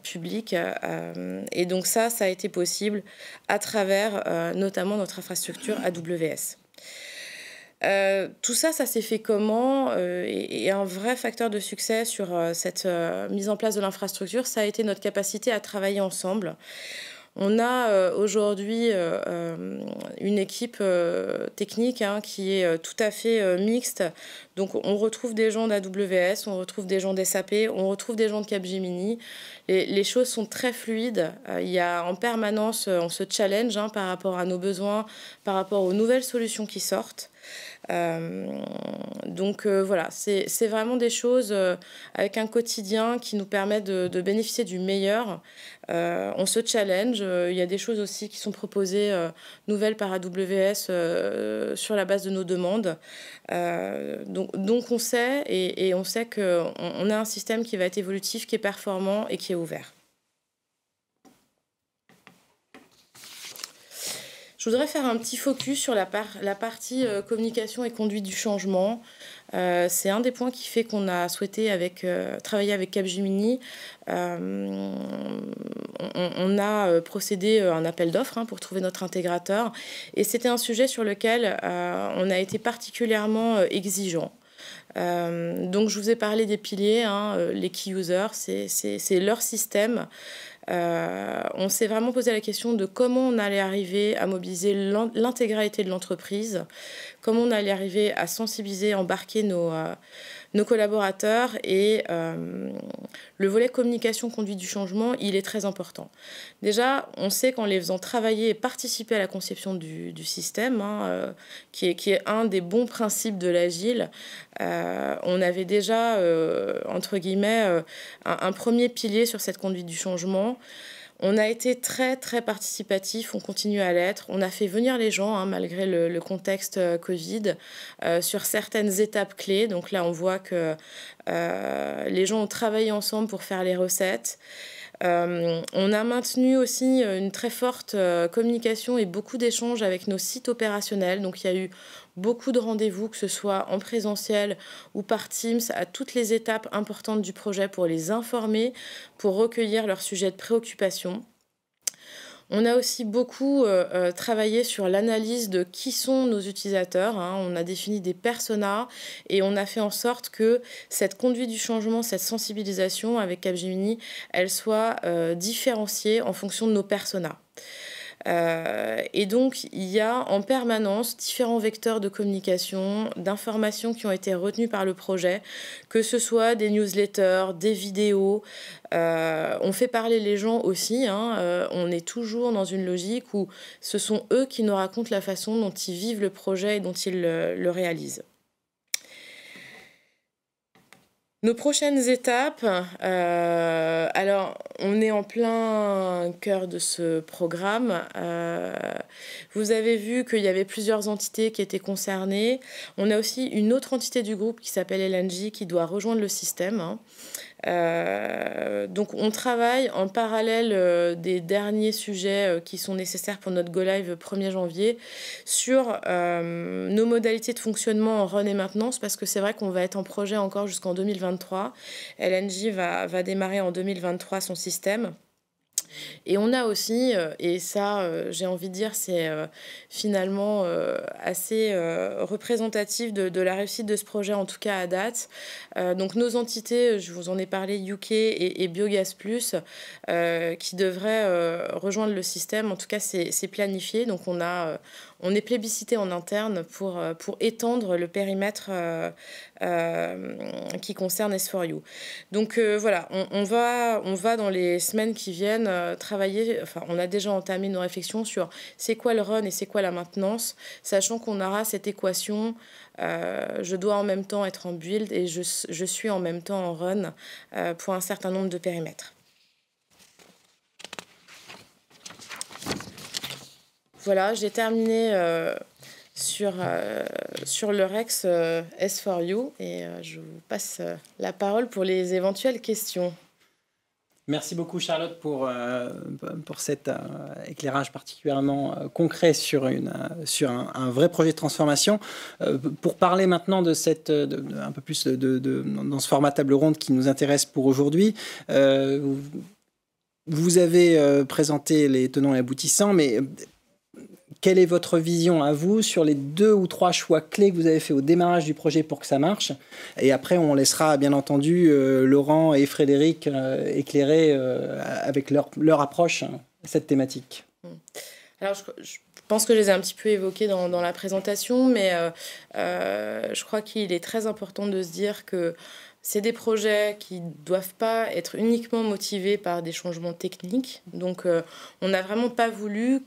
publiques, et donc ça a été possible à travers notamment notre infrastructure AWS. Tout ça s'est fait comment, et un vrai facteur de succès sur cette mise en place de l'infrastructure, ça a été notre capacité à travailler ensemble. On a aujourd'hui une équipe technique qui est tout à fait mixte. Donc on retrouve des gens d'AWS, on retrouve des gens d'SAP, on retrouve des gens de Capgemini. Les choses sont très fluides. Il y a en permanence, on se challenge par rapport à nos besoins, par rapport aux nouvelles solutions qui sortent. Voilà, c'est vraiment des choses avec un quotidien qui nous permet de bénéficier du meilleur. On se challenge. Il y a des choses aussi qui sont proposées nouvelles par AWS sur la base de nos demandes. Donc on sait, et on sait qu'on a un système qui va être évolutif, qui est performant et qui est ouvert. Je Je voudrais faire un petit focus sur la partie communication et conduite du changement. C'est un des points qui fait qu'on a souhaité travailler avec Capgemini. On a procédé à un appel d'offres pour trouver notre intégrateur. Et c'était un sujet sur lequel on a été particulièrement exigeant. Donc je vous ai parlé des piliers, les key users, c'est leur système. On s'est vraiment posé la question de comment on allait arriver à mobiliser l'intégralité de l'entreprise, comment on allait arriver à sensibiliser, embarquer nos collaborateurs. Et le volet communication conduite du changement, il est très important. Déjà, on sait qu'en les faisant travailler et participer à la conception du système, qui est un des bons principes de l'agile, on avait déjà, entre guillemets, un premier pilier sur cette conduite du changement. On a été très, très participatif, on continue à l'être. On a fait venir les gens, malgré le contexte Covid, sur certaines étapes clés. Donc là, on voit que les gens ont travaillé ensemble pour faire les recettes. On a maintenu aussi une très forte communication et beaucoup d'échanges avec nos sites opérationnels. Donc il y a eu beaucoup de rendez-vous, que ce soit en présentiel ou par Teams, à toutes les étapes importantes du projet pour les informer, pour recueillir leurs sujets de préoccupation. On a aussi beaucoup travaillé sur l'analyse de qui sont nos utilisateurs. On a défini des personas et on a fait en sorte que cette conduite du changement, cette sensibilisation avec Capgemini, elle soit différenciée en fonction de nos personas. Et donc, il y a en permanence différents vecteurs de communication, d'informations qui ont été retenus par le projet, que ce soit des newsletters, des vidéos. On fait parler les gens aussi. On est toujours dans une logique où ce sont eux qui nous racontent la façon dont ils vivent le projet et dont ils le réalisent. Nos prochaines étapes, alors on est en plein cœur de ce programme. Vous avez vu qu'il y avait plusieurs entités qui étaient concernées. On a aussi une autre entité du groupe qui s'appelle LNJ qui doit rejoindre le système. Donc on travaille en parallèle des derniers sujets qui sont nécessaires pour notre Go Live 1er janvier sur nos modalités de fonctionnement en run et maintenance, parce que c'est vrai qu'on va être en projet encore jusqu'en 2023. LNJ va démarrer en 2023 son système. Et on a aussi, et ça j'ai envie de dire c'est finalement assez représentatif de la réussite de ce projet, en tout cas à date. Donc nos entités, je vous en ai parlé, UK et Biogas Plus, qui devraient rejoindre le système. En tout cas c'est planifié, donc on est plébiscité en interne pour étendre le périmètre qui concerne S4U. Donc voilà, on va dans les semaines qui viennent travailler, enfin on a déjà entamé nos réflexions sur c'est quoi le run et c'est quoi la maintenance, sachant qu'on aura cette équation, je dois en même temps être en build et je suis en même temps en run pour un certain nombre de périmètres. Voilà, j'ai terminé sur le Rex S4U et je vous passe la parole pour les éventuelles questions.
Merci beaucoup Charlotte pour cet éclairage particulièrement concret sur un vrai projet de transformation. Pour parler maintenant de un peu plus dans ce format table ronde qui nous intéresse pour aujourd'hui, vous avez présenté les tenants et aboutissants, mais quelle est votre vision à vous sur les 2 ou 3 choix clés que vous avez fait au démarrage du projet pour que ça marche? Et après, on laissera bien entendu Laurent et Frédéric éclairer avec leur approche cette thématique.
Alors, je pense que je les ai un petit peu évoqués dans la présentation, mais je crois qu'il est très important de se dire que c'est des projets qui ne doivent pas être uniquement motivés par des changements techniques. Donc, on n'a vraiment pas voulu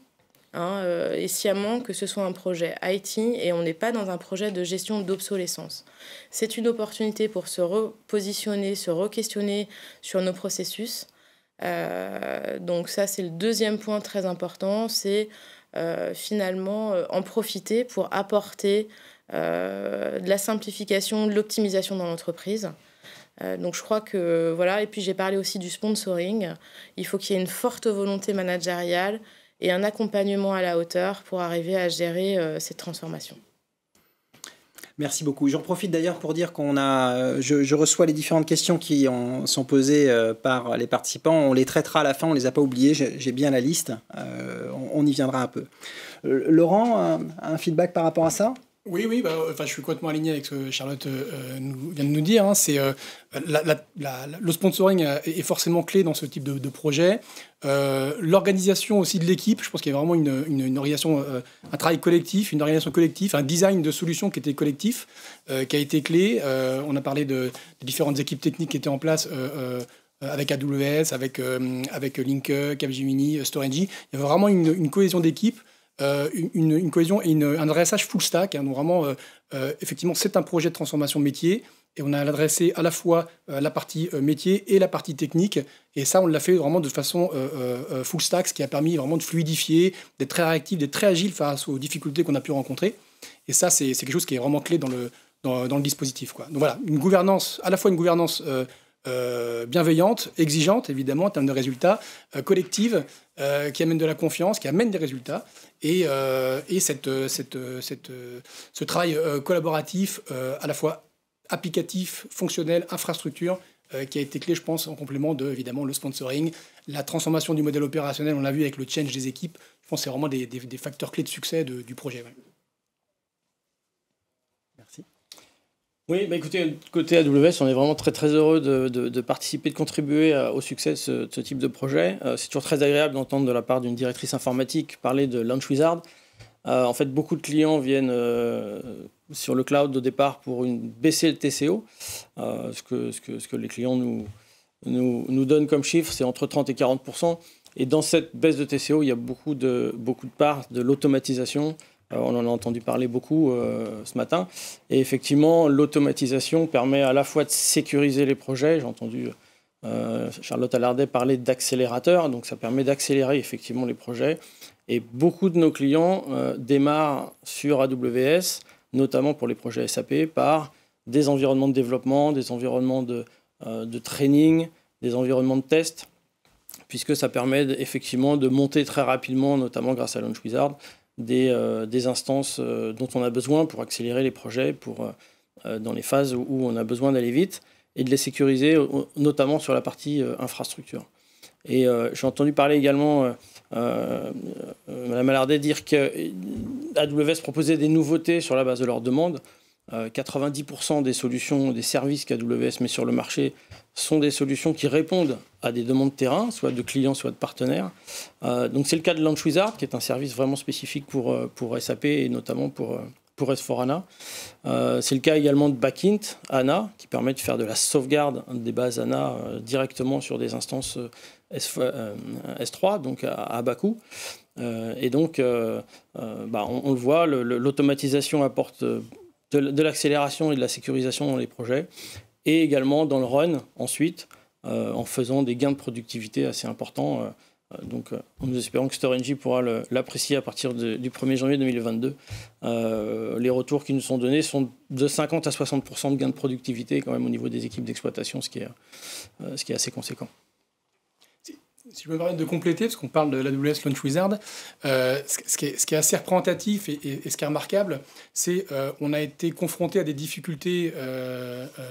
et sciemment que ce soit un projet IT et on n'est pas dans un projet de gestion d'obsolescence. C'est une opportunité pour se repositionner, se re-questionner sur nos processus. Donc ça, c'est le deuxième point très important, c'est finalement en profiter pour apporter de la simplification, de l'optimisation dans l'entreprise. Donc je crois que voilà, et puis j'ai parlé aussi du sponsoring. Il faut qu'il y ait une forte volonté managériale et un accompagnement à la hauteur pour arriver à gérer cette transformation.
Merci beaucoup. J'en profite d'ailleurs pour dire je reçois les différentes questions qui sont posées par les participants. On les traitera à la fin, on ne les a pas oubliées. J'ai bien la liste. On y viendra un peu. Laurent, un feedback par rapport à ça ?
Oui, je suis complètement aligné avec ce que Charlotte vient de nous dire. Hein. Le sponsoring est forcément clé dans ce type de projet. L'organisation aussi de l'équipe, je pense qu'il y a vraiment une organisation, un travail collectif, une organisation collective, un design de solutions qui était collectif, qui a été clé. On a parlé des différentes équipes techniques qui étaient en place avec AWS, avec Lync, Capgemini, Storengy. Il y avait vraiment une cohésion d'équipe. Une cohésion et un adressage full stack. Hein, donc vraiment, effectivement, c'est un projet de transformation métier et on a adressé à la fois la partie métier et la partie technique. Et ça, on l'a fait vraiment de façon full stack, ce qui a permis vraiment de fluidifier, d'être très réactif, d'être très agile face aux difficultés qu'on a pu rencontrer. Et ça, c'est quelque chose qui est vraiment clé dans le dispositif, quoi. Donc voilà, à la fois une gouvernance bienveillante, exigeante, évidemment, en termes de résultats, collective, qui amène de la confiance, qui amène des résultats, et ce travail collaboratif, à la fois applicatif, fonctionnel, infrastructure, qui a été clé, je pense, en complément de, évidemment, le sponsoring, la transformation du modèle opérationnel, on l'a vu avec le change des équipes. Je pense que c'est vraiment des facteurs clés de succès du projet. Ouais.
Merci.
Oui, écoutez, côté AWS, on est vraiment très très heureux de participer, de contribuer au succès de ce type de projet. C'est toujours très agréable d'entendre de la part d'une directrice informatique parler de Launch Wizard. En fait, beaucoup de clients viennent sur le cloud au départ pour baisser le TCO. Ce que les clients nous donnent comme chiffre, c'est entre 30 et 40%. Et dans cette baisse de TCO, il y a beaucoup de parts de l'automatisation. On en a entendu parler beaucoup ce matin. Et effectivement, l'automatisation permet à la fois de sécuriser les projets. J'ai entendu Charlotte Allardet parler d'accélérateur. Donc, ça permet d'accélérer effectivement les projets. Et beaucoup de nos clients démarrent sur AWS, notamment pour les projets SAP, par des environnements de développement, des environnements de training, des environnements de test, puisque ça permet effectivement de monter très rapidement, notamment grâce à Launch Wizard, des instances dont on a besoin pour accélérer les projets, dans les phases où on a besoin d'aller vite, et de les sécuriser, notamment sur la partie infrastructure. Et j'ai entendu parler également Madame Allardet dire que AWS proposait des nouveautés sur la base de leurs demandes. 90% des solutions, des services qu'AWS met sur le marché sont des solutions qui répondent à des demandes terrain, soit de clients, soit de partenaires. Donc c'est le cas de Launch Wizard, qui est un service vraiment spécifique pour SAP et notamment pour S4HANA. C'est le cas également de Backint HANA, qui permet de faire de la sauvegarde des bases HANA directement sur des instances S3, donc à bas coût. Et donc, on le voit, l'automatisation apporte de l'accélération et de la sécurisation dans les projets, et également dans le run ensuite, en faisant des gains de productivité assez importants. Donc, nous espérons que Storengy pourra l'apprécier à partir du 1er janvier 2022. Les retours qui nous sont donnés sont de 50 à 60% de gains de productivité quand même au niveau des équipes d'exploitation, ce qui est assez conséquent.
Si je peux me permettre de compléter, parce qu'on parle de l'AWS Launch Wizard, ce qui est assez représentatif et ce qui est remarquable, c'est qu'on a été confronté à des difficultés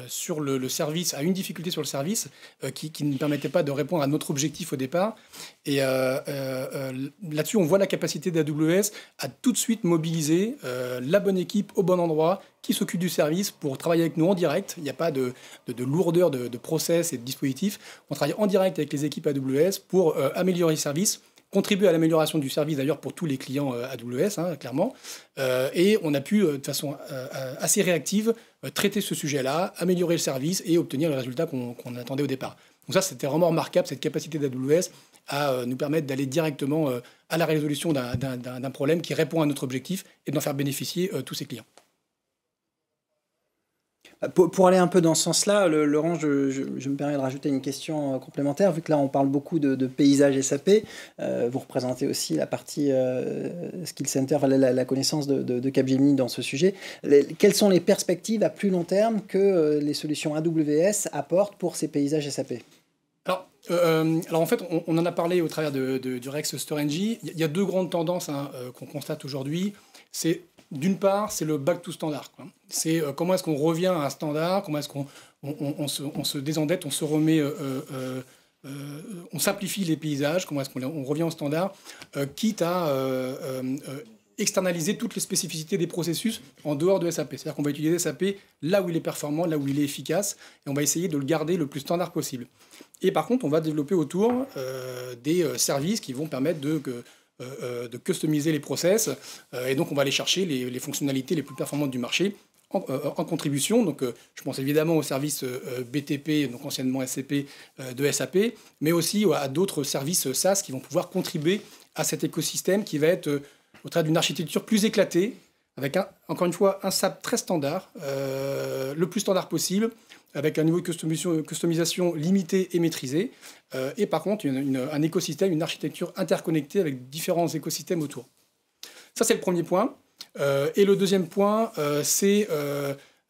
sur le service, à une difficulté sur le service qui ne permettait pas de répondre à notre objectif au départ. Et là-dessus, on voit la capacité d'AWS à tout de suite mobiliser la bonne équipe au bon endroit, qui s'occupe du service pour travailler avec nous en direct. Il n'y a pas de lourdeur de process et de dispositifs. On travaille en direct avec les équipes AWS pour améliorer le service, contribuer à l'amélioration du service d'ailleurs pour tous les clients AWS, hein, clairement. Et on a pu, de façon assez réactive, traiter ce sujet-là, améliorer le service et obtenir le résultat qu'on attendait au départ. Donc ça, c'était vraiment remarquable, cette capacité d'AWS à nous permettre d'aller directement à la résolution d'un problème qui répond à notre objectif et d'en faire bénéficier tous ses clients.
Pour aller un peu dans ce sens-là, Laurent, je me permets de rajouter une question complémentaire, vu que là on parle beaucoup de paysage SAP. Vous représentez aussi la partie Skill Center, la connaissance de Capgemini dans ce sujet. Quelles sont les perspectives à plus long terme que les solutions AWS apportent pour ces paysages SAP ?
Alors en fait, on en a parlé au travers du Rex StoreNG. Il y a deux grandes tendances qu'on constate aujourd'hui. D'une part, c'est le back to standard, quoi. C'est comment est-ce qu'on revient à un standard, comment est-ce qu'on on se désendette, on se remet, on simplifie les paysages, comment est-ce qu'on revient au standard, quitte à externaliser toutes les spécificités des processus en dehors de SAP. C'est-à-dire qu'on va utiliser SAP là où il est performant, là où il est efficace, et on va essayer de le garder le plus standard possible. Et par contre, on va développer autour des services qui vont permettre de customiser les process, et donc on va aller chercher les fonctionnalités les plus performantes du marché en contribution. Donc, je pense évidemment aux services BTP, donc anciennement SCP, de SAP, mais aussi à d'autres services SaaS qui vont pouvoir contribuer à cet écosystème qui va être au travers d'une architecture plus éclatée, avec encore une fois un SAP très standard, le plus standard possible, avec un niveau de customisation limité et maîtrisé, et par contre un écosystème, une architecture interconnectée avec différents écosystèmes autour. Ça, c'est le premier point. Et le deuxième point, c'est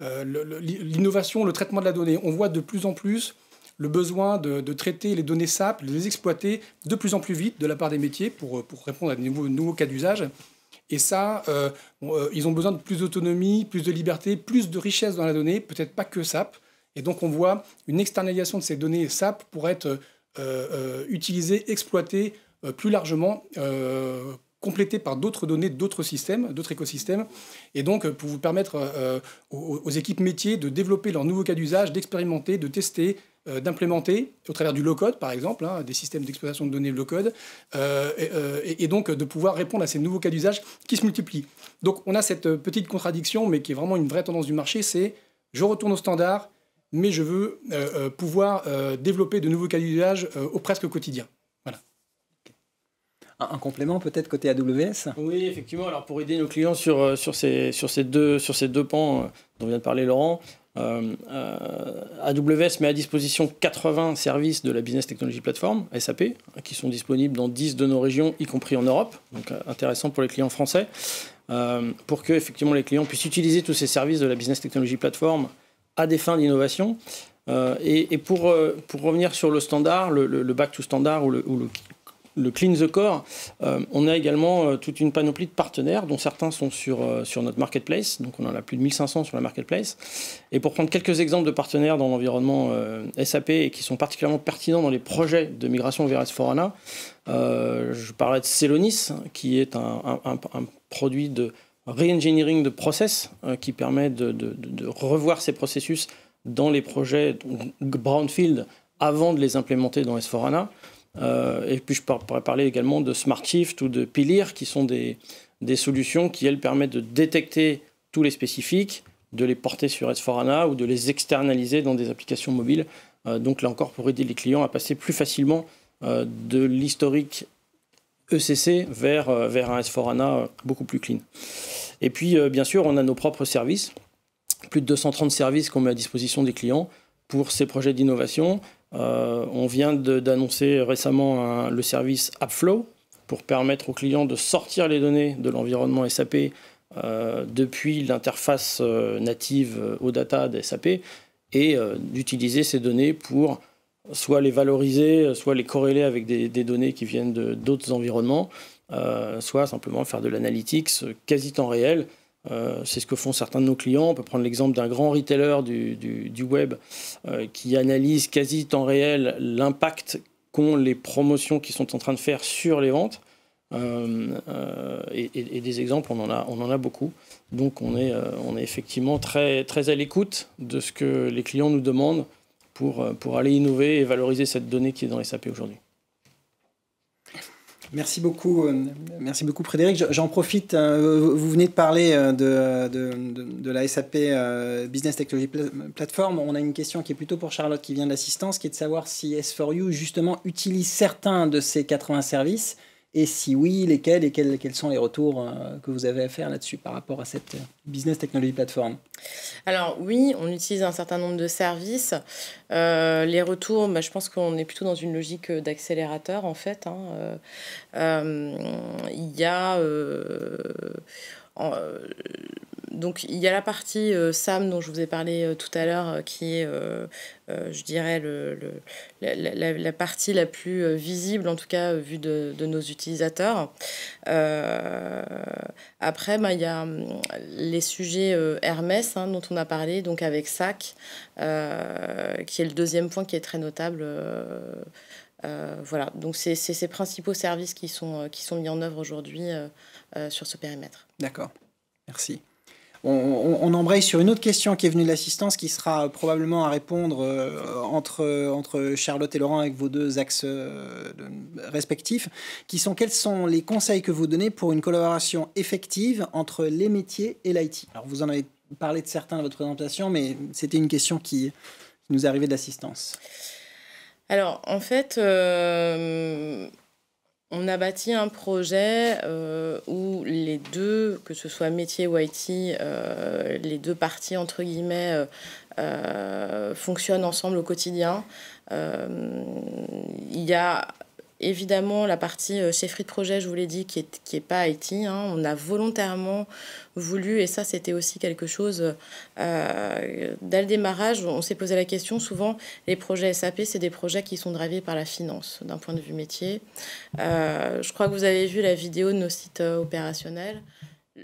l'innovation, le traitement de la donnée. On voit de plus en plus le besoin de traiter les données SAP, de les exploiter de plus en plus vite de la part des métiers pour répondre à de nouveaux cas d'usage. Et ça, ils ont besoin de plus d'autonomie, plus de liberté, plus de richesse dans la donnée, peut-être pas que SAP. Et donc, on voit une externalisation de ces données SAP pour être utilisées, exploitées plus largement, complétées par d'autres données, d'autres systèmes, d'autres écosystèmes. Et donc, pour vous permettre aux équipes métiers de développer leurs nouveaux cas d'usage, d'expérimenter, de tester, d'implémenter au travers du low-code, par exemple, des systèmes d'exploitation de données low-code, et donc de pouvoir répondre à ces nouveaux cas d'usage qui se multiplient. Donc, on a cette petite contradiction, mais qui est vraiment une vraie tendance du marché, c'est je retourne au standard, mais je veux pouvoir développer de nouveaux cas d'usage au presque quotidien. Voilà.
Un complément peut-être côté AWS ?
Oui, effectivement. Alors pour aider nos clients sur ces deux pans dont vient de parler Laurent, AWS met à disposition 80 services de la Business Technology Platform, SAP, qui sont disponibles dans 10 de nos régions, y compris en Europe. Donc intéressant pour les clients français, pour que effectivement les clients puissent utiliser tous ces services de la Business Technology Platform à des fins d'innovation. Et pour revenir sur le standard, le back to standard ou le clean the core, on a également toute une panoplie de partenaires, dont certains sont sur notre marketplace. Donc on en a plus de 1500 sur la marketplace. Et pour prendre quelques exemples de partenaires dans l'environnement SAP et qui sont particulièrement pertinents dans les projets de migration vers S/4HANA, je parlais de Celonis, qui est un produit de re-engineering de process qui permet de revoir ces processus dans les projets brownfield avant de les implémenter dans S/4HANA. Et puis je pourrais parler également de SmartShift ou de Pilir, qui sont des solutions qui, elles, permettent de détecter tous les spécifiques, de les porter sur S/4HANA ou de les externaliser dans des applications mobiles. Donc là encore, pour aider les clients à passer plus facilement de l'historique ECC vers un S/4HANA beaucoup plus clean. Et puis, bien sûr, on a nos propres services, plus de 230 services qu'on met à disposition des clients pour ces projets d'innovation. On vient d'annoncer récemment le service AppFlow pour permettre aux clients de sortir les données de l'environnement SAP depuis l'interface native OData de SAP et d'utiliser ces données pour soit les valoriser, soit les corréler avec des données qui viennent d'autres environnements, soit simplement faire de l'analytics quasi temps réel. C'est ce que font certains de nos clients. On peut prendre l'exemple d'un grand retailer du web qui analyse quasi temps réel l'impact qu'ont les promotions qu'ils sont en train de faire sur les ventes. Et des exemples, on en a beaucoup. Donc on est effectivement très, très à l'écoute de ce que les clients nous demandent pour aller innover et valoriser cette donnée qui est dans SAP aujourd'hui.
Merci beaucoup Frédéric. J'en profite, vous venez de parler de la SAP Business Technology Platform. On a une question qui est plutôt pour Charlotte qui vient de l'assistance, qui est de savoir si S4U justement utilise certains de ces 80 services, et si oui, lesquels, et quels sont les retours que vous avez à faire là-dessus par rapport à cette Business Technology Platform.
Alors oui, on utilise un certain nombre de services. Les retours, je pense qu'on est plutôt dans une logique d'accélérateur en fait. Il y a Donc il y a la partie SAM dont je vous ai parlé tout à l'heure, qui est, je dirais, la partie la plus visible, en tout cas vue de nos utilisateurs. Après, il y a les sujets Hermès, dont on a parlé, donc avec SAC, qui est le deuxième point qui est très notable. Voilà, donc c'est ces principaux services qui sont mis en œuvre aujourd'hui sur ce périmètre.
D'accord, merci. On embraye sur une autre question qui est venue de l'assistance, qui sera probablement à répondre entre Charlotte et Laurent avec vos deux axes respectifs, qui sont: quels sont les conseils que vous donnez pour une collaboration effective entre les métiers et l'IT? Alors vous en avez parlé de certains dans votre présentation, mais c'était une question qui nous est arrivée de l'assistance.
Alors, en fait, on a bâti un projet où les deux, que ce soit métier ou IT, les deux parties, entre guillemets, fonctionnent ensemble au quotidien. Il y a évidemment la partie chefferie de projet, je vous l'ai dit, qui est pas IT. On a volontairement voulu, et ça c'était aussi quelque chose, dès le démarrage, on s'est posé la question, souvent les projets SAP, c'est des projets qui sont drivés par la finance, d'un point de vue métier. Je crois que vous avez vu la vidéo de nos sites opérationnels.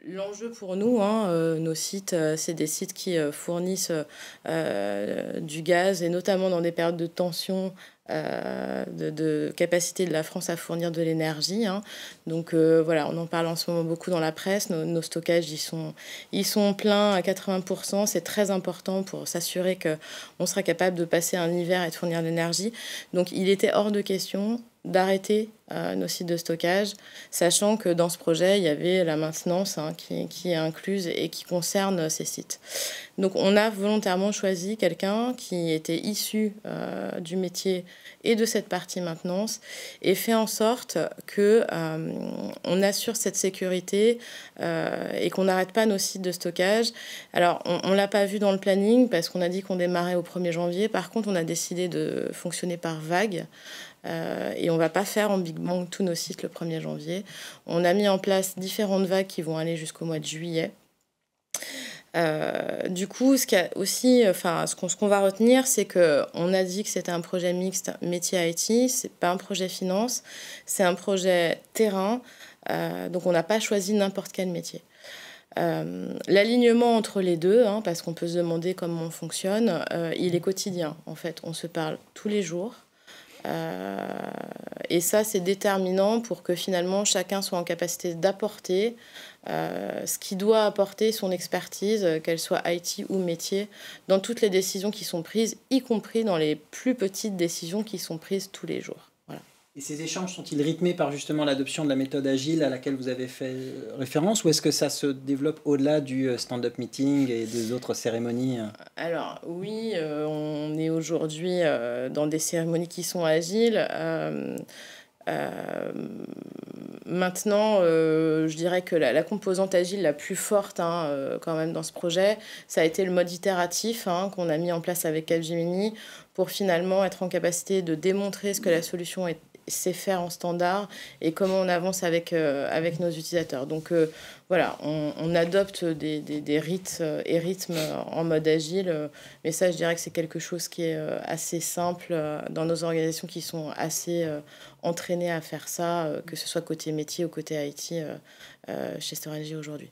L'enjeu pour nous, nos sites, c'est des sites qui fournissent du gaz, et notamment dans des périodes de tension, de capacité de la France à fournir de l'énergie. Donc voilà, on en parle en ce moment beaucoup dans la presse. Nos stockages, ils sont pleins à 80%. C'est très important pour s'assurer qu'on sera capable de passer un hiver et de fournir de l'énergie. Donc il était hors de question d'arrêter nos sites de stockage, sachant que dans ce projet, il y avait la maintenance qui est incluse et qui concerne ces sites. Donc on a volontairement choisi quelqu'un qui était issu du métier et de cette partie maintenance, et fait en sorte qu'on assure cette sécurité et qu'on n'arrête pas nos sites de stockage. Alors on ne l'a pas vu dans le planning parce qu'on a dit qu'on démarrait au 1er janvier. Par contre, on a décidé de fonctionner par vague. Et on ne va pas faire en Big Bang tous nos sites le 1er janvier. On a mis en place différentes vagues qui vont aller jusqu'au mois de juillet. Du coup, ce qu'on va retenir, c'est qu'on a dit que c'était un projet mixte métier IT, c'est pas un projet finance, c'est un projet terrain, donc on n'a pas choisi n'importe quel métier. L'alignement entre les deux, parce qu'on peut se demander comment on fonctionne, il est quotidien. En fait, on se parle tous les jours. Et ça, c'est déterminant pour que finalement chacun soit en capacité d'apporter ce qu'il doit apporter, son expertise, qu'elle soit IT ou métier, dans toutes les décisions qui sont prises, y compris dans les plus petites décisions qui sont prises tous les jours. Voilà.
Et ces échanges sont-ils rythmés par justement l'adoption de la méthode agile à laquelle vous avez fait référence, ou est-ce que ça se développe au-delà du stand-up meeting et des autres cérémonies?
Alors oui, on est aujourd'hui dans des cérémonies qui sont agiles. Maintenant, je dirais que la composante agile la plus forte quand même dans ce projet, ça a été le mode itératif qu'on a mis en place avec Capgemini pour finalement être en capacité de démontrer ce que la solution sait faire en standard et comment on avance avec nos utilisateurs. Donc voilà, on adopte des rites et rythmes en mode agile, mais ça, je dirais que c'est quelque chose qui est assez simple dans nos organisations qui sont assez entraînées à faire ça, que ce soit côté métier ou côté IT chez Storengy aujourd'hui.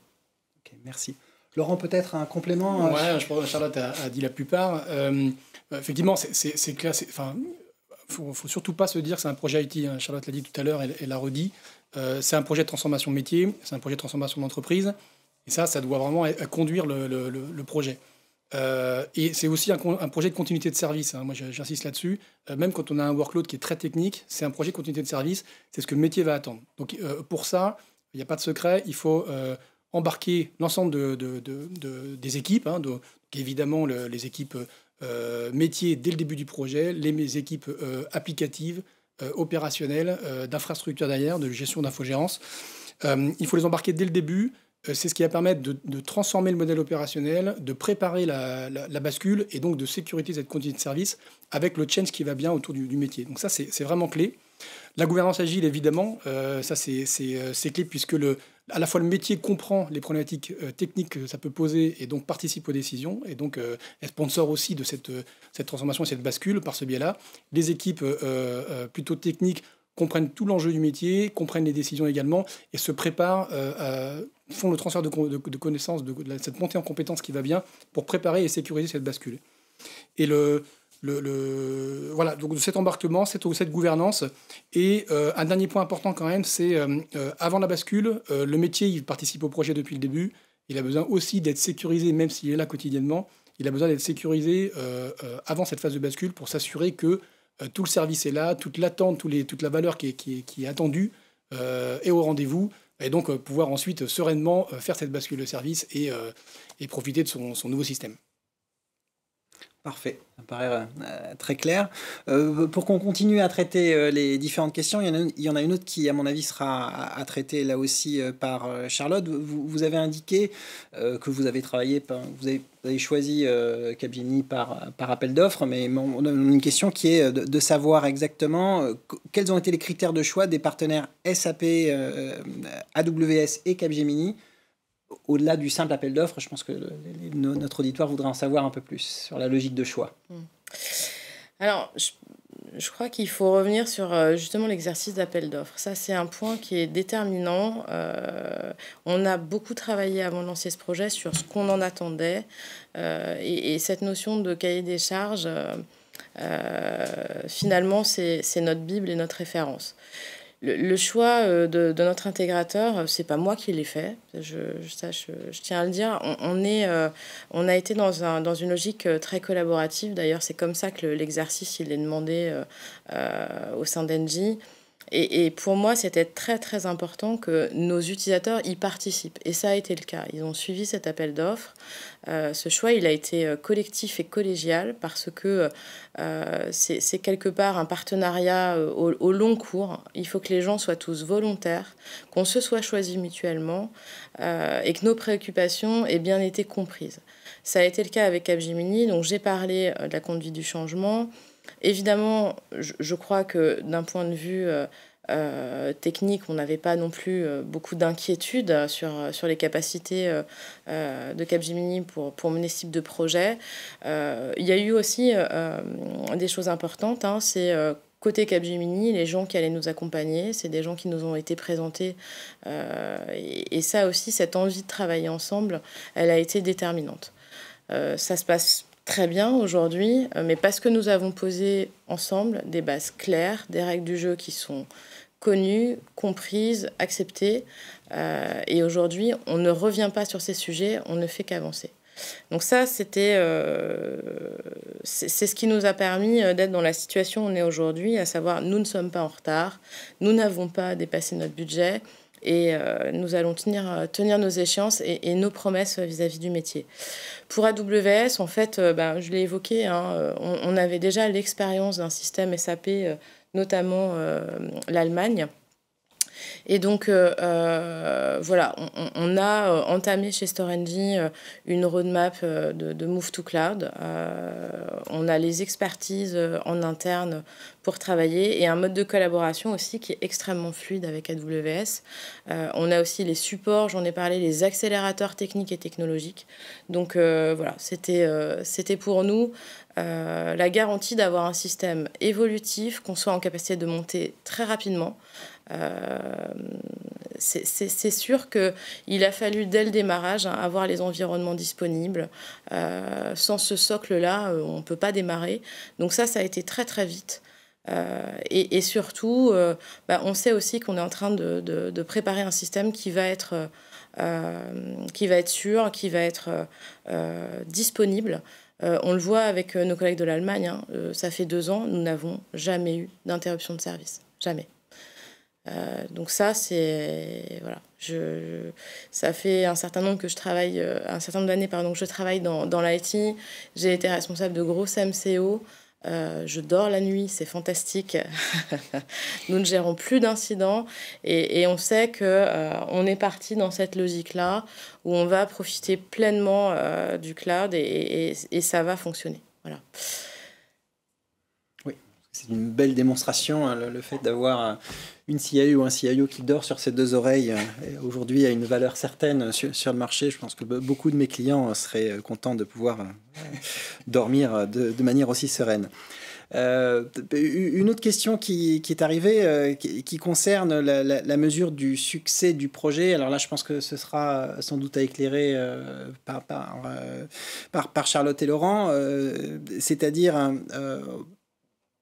Ok, merci. Laurent, peut-être un complément?
Ouais, je pense que Charlotte a dit la plupart. Effectivement, c'est clair. Faut surtout pas se dire que c'est un projet IT. Charlotte l'a dit tout à l'heure, elle l'a redit. C'est un projet de transformation métier, c'est un projet de transformation d'entreprise. Et ça doit vraiment conduire le projet. Et c'est aussi un projet de continuité de service. Moi, j'insiste là-dessus. Même quand on a un workload qui est très technique, c'est un projet de continuité de service. C'est ce que le métier va attendre. Donc, pour ça, il n'y a pas de secret. Il faut embarquer l'ensemble des équipes. Donc, évidemment, les équipes métiers dès le début du projet, les équipes applicatives, opérationnelles, d'infrastructure derrière, de gestion d'infogérance. Il faut les embarquer dès le début. C'est ce qui va permettre de transformer le modèle opérationnel, de préparer la bascule et donc de sécuriser cette continuité de service avec le change qui va bien autour du métier. Donc ça, c'est vraiment clé. La gouvernance agile, évidemment, ça c'est clé puisque à la fois le métier comprend les problématiques techniques que ça peut poser et donc participe aux décisions et donc est sponsor aussi de cette transformation et cette bascule par ce biais-là. Les équipes plutôt techniques comprennent tout l'enjeu du métier, comprennent les décisions également et se préparent, font le transfert de connaissances, cette montée en compétences qui va bien pour préparer et sécuriser cette bascule. Et voilà, donc cet embarquement, cette gouvernance. Et un dernier point important quand même, c'est avant la bascule, le métier, il participe au projet depuis le début. Il a besoin aussi d'être sécurisé, même s'il est là quotidiennement. Il a besoin d'être sécurisé avant cette phase de bascule pour s'assurer que tout le service est là, toute l'attente, toute la valeur qui est attendue est au rendez-vous. Et donc pouvoir ensuite sereinement faire cette bascule de service et profiter de son nouveau système.
Parfait, ça me paraît très clair. Pour qu'on continue à traiter les différentes questions, il y en a une autre qui, à mon avis, sera à traiter là aussi par Charlotte. Vous avez indiqué que vous avez travaillé, vous avez choisi Capgemini par appel d'offres, mais on a une question qui est de savoir exactement quels ont été les critères de choix des partenaires SAP, AWS et Capgemini. Au-delà du simple appel d'offres, je pense que notre auditoire voudrait en savoir un peu plus sur la logique de choix.
Alors, je crois qu'il faut revenir sur justement l'exercice d'appel d'offres. Ça, c'est un point qui est déterminant. On a beaucoup travaillé avant de lancer ce projet sur ce qu'on en attendait. Et cette notion de cahier des charges, finalement, c'est notre Bible et notre référence. Le choix de notre intégrateur, c'est pas moi qui l'ai fait. Je tiens à le dire. On a été dans une logique très collaborative. D'ailleurs, c'est comme ça que l'exercice il est demandé au sein d'Engie. Et pour moi, c'était très, très important que nos utilisateurs y participent. Et ça a été le cas. Ils ont suivi cet appel d'offres. Ce choix, il a été collectif et collégial parce que c'est quelque part un partenariat au long cours. Il faut que les gens soient tous volontaires, qu'on se soit choisis mutuellement et que nos préoccupations aient bien été comprises. Ça a été le cas avec Capgemini. Donc, j'ai parlé de la conduite du changement. Évidemment, je crois que d'un point de vue technique, on n'avait pas non plus beaucoup d'inquiétudes sur les capacités de Capgemini pour mener ce type de projet. Il y a eu aussi des choses importantes. C'est côté Capgemini, les gens qui allaient nous accompagner, c'est des gens qui nous ont été présentés. Et ça aussi, cette envie de travailler ensemble, elle a été déterminante. Ça se passe très bien aujourd'hui, mais parce que nous avons posé ensemble des bases claires, des règles du jeu qui sont connues, comprises, acceptées. Et aujourd'hui, on ne revient pas sur ces sujets, on ne fait qu'avancer. Donc ça, c'est ce qui nous a permis d'être dans la situation où on est aujourd'hui, à savoir, nous ne sommes pas en retard, nous n'avons pas dépassé notre budget, et nous allons tenir nos échéances et nos promesses vis-à-vis du métier. Pour AWS, en fait, je l'ai évoqué, on avait déjà l'expérience d'un système SAP, notamment l'Allemagne. Et donc, voilà, on a entamé chez Storengy une roadmap de Move to Cloud. On a les expertises en interne pour travailler et un mode de collaboration aussi qui est extrêmement fluide avec AWS. On a aussi les supports, j'en ai parlé, les accélérateurs techniques et technologiques. Donc, voilà, c'était pour nous la garantie d'avoir un système évolutif, qu'on soit en capacité de monter très rapidement. C'est sûr qu'il a fallu dès le démarrage avoir les environnements disponibles. Sans ce socle-là, on ne peut pas démarrer. Donc ça a été très très vite. Et surtout, on sait aussi qu'on est en train de préparer un système qui va être sûr, qui va être disponible. On le voit avec nos collègues de l'Allemagne. Ça fait 2 ans, nous n'avons jamais eu d'interruption de service. Jamais. Donc ça, c'est voilà. Ça fait un certain nombre d'années que je travaille dans l'IT. J'ai été responsable de grosses MCO. Je dors la nuit, c'est fantastique. Nous ne gérons plus d'incidents et on sait qu'on est parti dans cette logique-là où on va profiter pleinement du cloud et ça va fonctionner. Voilà.
Oui, C'est une belle démonstration, hein, le fait d'avoir une CIO ou un CIO qui dort sur ses deux oreilles. Aujourd'hui, a une valeur certaine sur le marché. Je pense que beaucoup de mes clients seraient contents de pouvoir dormir de manière aussi sereine. Une autre question qui est arrivée, qui concerne la mesure du succès du projet. Alors là, je pense que ce sera sans doute à éclairer par Charlotte et Laurent. C'est-à-dire,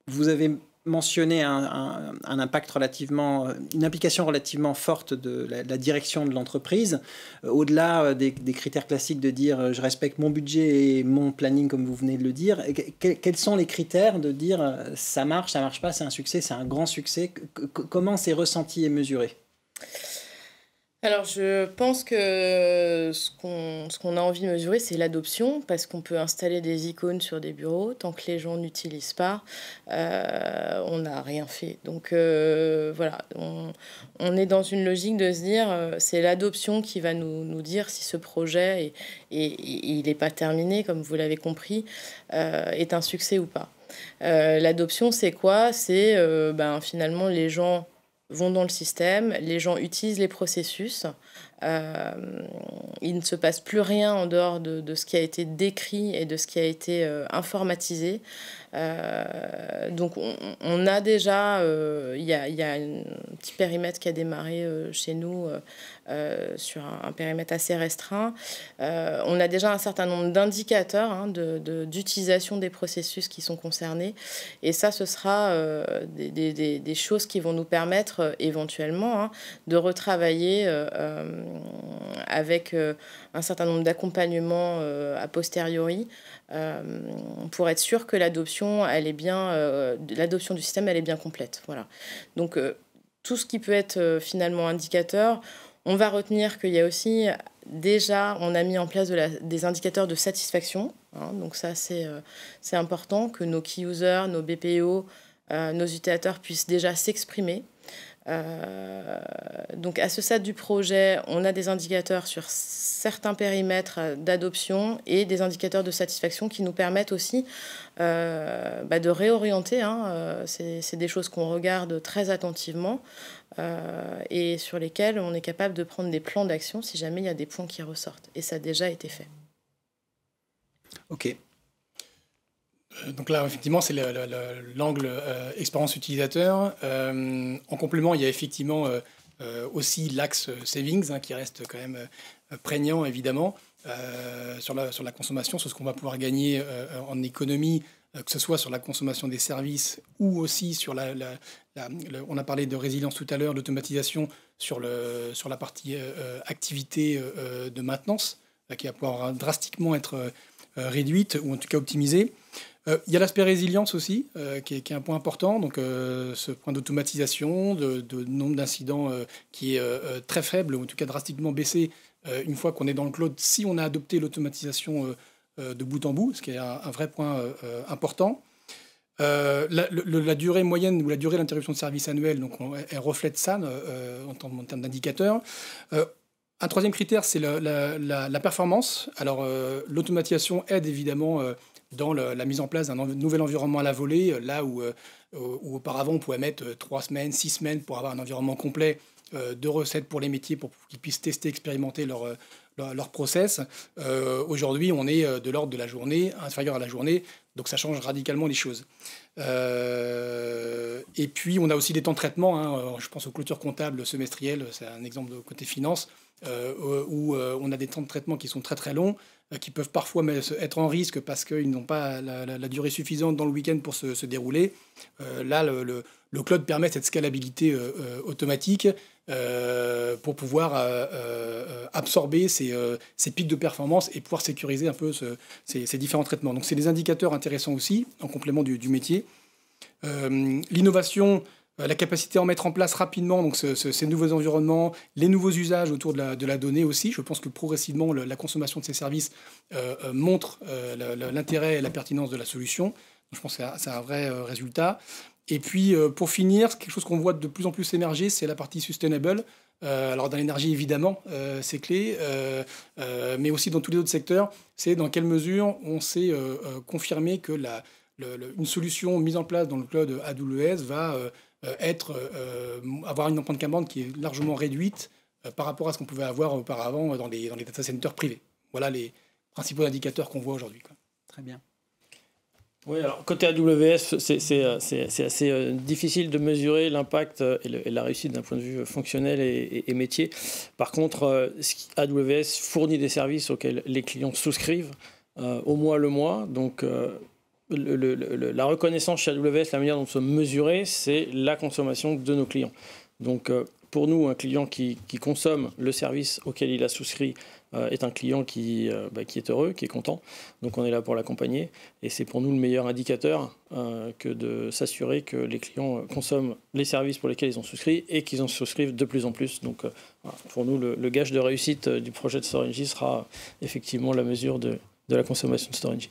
vous avez mentionné un impact une implication relativement forte de la direction de l'entreprise, au-delà des critères classiques de dire je respecte mon budget et mon planning comme vous venez de le dire. Quels sont les critères de dire ça marche pas, c'est un succès, c'est un grand succès? Comment c'est ressenti et mesuré?
Alors, je pense que ce qu'on a envie de mesurer, c'est l'adoption, parce qu'on peut installer des icônes sur des bureaux. Tant que les gens n'utilisent pas, on n'a rien fait. Donc, voilà, on est dans une logique de se dire, c'est l'adoption qui va nous dire si ce projet, il n'est pas terminé, comme vous l'avez compris, est un succès ou pas. L'adoption, c'est quoi? C'est finalement les gens vont dans le système, les gens utilisent les processus, il ne se passe plus rien en dehors de ce qui a été décrit et de ce qui a été informatisé. Donc on a déjà, il y a un petit périmètre qui a démarré chez nous sur un périmètre assez restreint. On a déjà un certain nombre d'indicateurs d'utilisation des processus qui sont concernés. Et ça, ce sera des choses qui vont nous permettre éventuellement de retravailler avec un certain nombre d'accompagnements a posteriori pour être sûr que l'adoption du système, elle est bien complète. Voilà. Donc, tout ce qui peut être finalement indicateur, on va retenir qu'il y a aussi, déjà, on a mis en place des indicateurs de satisfaction. Donc ça, c'est important que nos key users, nos BPO, nos utilisateurs puissent déjà s'exprimer. Donc à ce stade du projet, on a des indicateurs sur certains périmètres d'adoption et des indicateurs de satisfaction qui nous permettent aussi de réorienter. C'est des choses qu'on regarde très attentivement et sur lesquelles on est capable de prendre des plans d'action si jamais il y a des points qui ressortent. Et ça a déjà été fait.
Ok.
Donc là, effectivement, c'est l'angle expérience utilisateur. En complément, il y a effectivement aussi l'axe savings qui reste quand même prégnant, évidemment, sur la consommation, sur ce qu'on va pouvoir gagner en économie, que ce soit sur la consommation des services ou aussi sur on a parlé de résilience tout à l'heure, d'automatisation sur la partie activité de maintenance, qui va pouvoir drastiquement être réduite ou en tout cas optimisée. Il y a l'aspect résilience aussi, qui est un point important. Donc, ce point d'automatisation, de nombre d'incidents qui est très faible, ou en tout cas drastiquement baissé une fois qu'on est dans le cloud, si on a adopté l'automatisation de bout en bout, ce qui est un vrai point important. La durée moyenne ou la durée d'interruption de service annuelle, donc elle reflète ça en termes d'indicateurs. Un troisième critère, c'est la performance. Alors, l'automatisation aide évidemment dans la mise en place d'un nouvel environnement à la volée, là où auparavant on pouvait mettre 3 semaines, 6 semaines pour avoir un environnement complet de recettes pour les métiers, pour qu'ils puissent tester, expérimenter leur process. Aujourd'hui, on est de l'ordre de la journée, inférieur à la journée, donc ça change radicalement les choses. Et puis, on a aussi des temps de traitement, je pense aux clôtures comptables semestrielles, c'est un exemple de côté finance, où on a des temps de traitement qui sont très très longs, qui peuvent parfois être en risque parce qu'ils n'ont pas la durée suffisante dans le week-end pour se dérouler. Là, le cloud permet cette scalabilité automatique pour pouvoir absorber ces pics de performance et pouvoir sécuriser un peu ces différents traitements. Donc, c'est des indicateurs intéressants aussi, en complément du métier. L'innovation, la capacité à en mettre en place rapidement, donc ces nouveaux environnements, les nouveaux usages autour de la donnée aussi. Je pense que progressivement, la consommation de ces services montre l'intérêt et la pertinence de la solution. Donc, je pense que c'est un vrai résultat. Et puis, pour finir, quelque chose qu'on voit de plus en plus émerger, c'est la partie sustainable. Alors, dans l'énergie, évidemment, c'est clé, mais aussi dans tous les autres secteurs, c'est dans quelle mesure on sait confirmer que une solution mise en place dans le cloud AWS va avoir une empreinte carbone qui est largement réduite par rapport à ce qu'on pouvait avoir auparavant dans les data centers privés. Voilà les principaux indicateurs qu'on voit aujourd'hui.
Très bien.
Oui, alors côté AWS, c'est assez difficile de mesurer l'impact et la réussite d'un point de vue fonctionnel et métier. Par contre, AWS fournit des services auxquels les clients souscrivent au mois le mois. Donc, la reconnaissance chez AWS, la manière dont nous sommes mesurés, c'est la consommation de nos clients. Donc, pour nous, un client qui consomme le service auquel il a souscrit est un client qui est heureux, qui est content. Donc on est là pour l'accompagner. Et c'est pour nous le meilleur indicateur que de s'assurer que les clients consomment les services pour lesquels ils ont souscrit et qu'ils en souscrivent de plus en plus. Donc pour nous, le gage de réussite du projet de Storengy sera effectivement la mesure de la consommation de Storengy.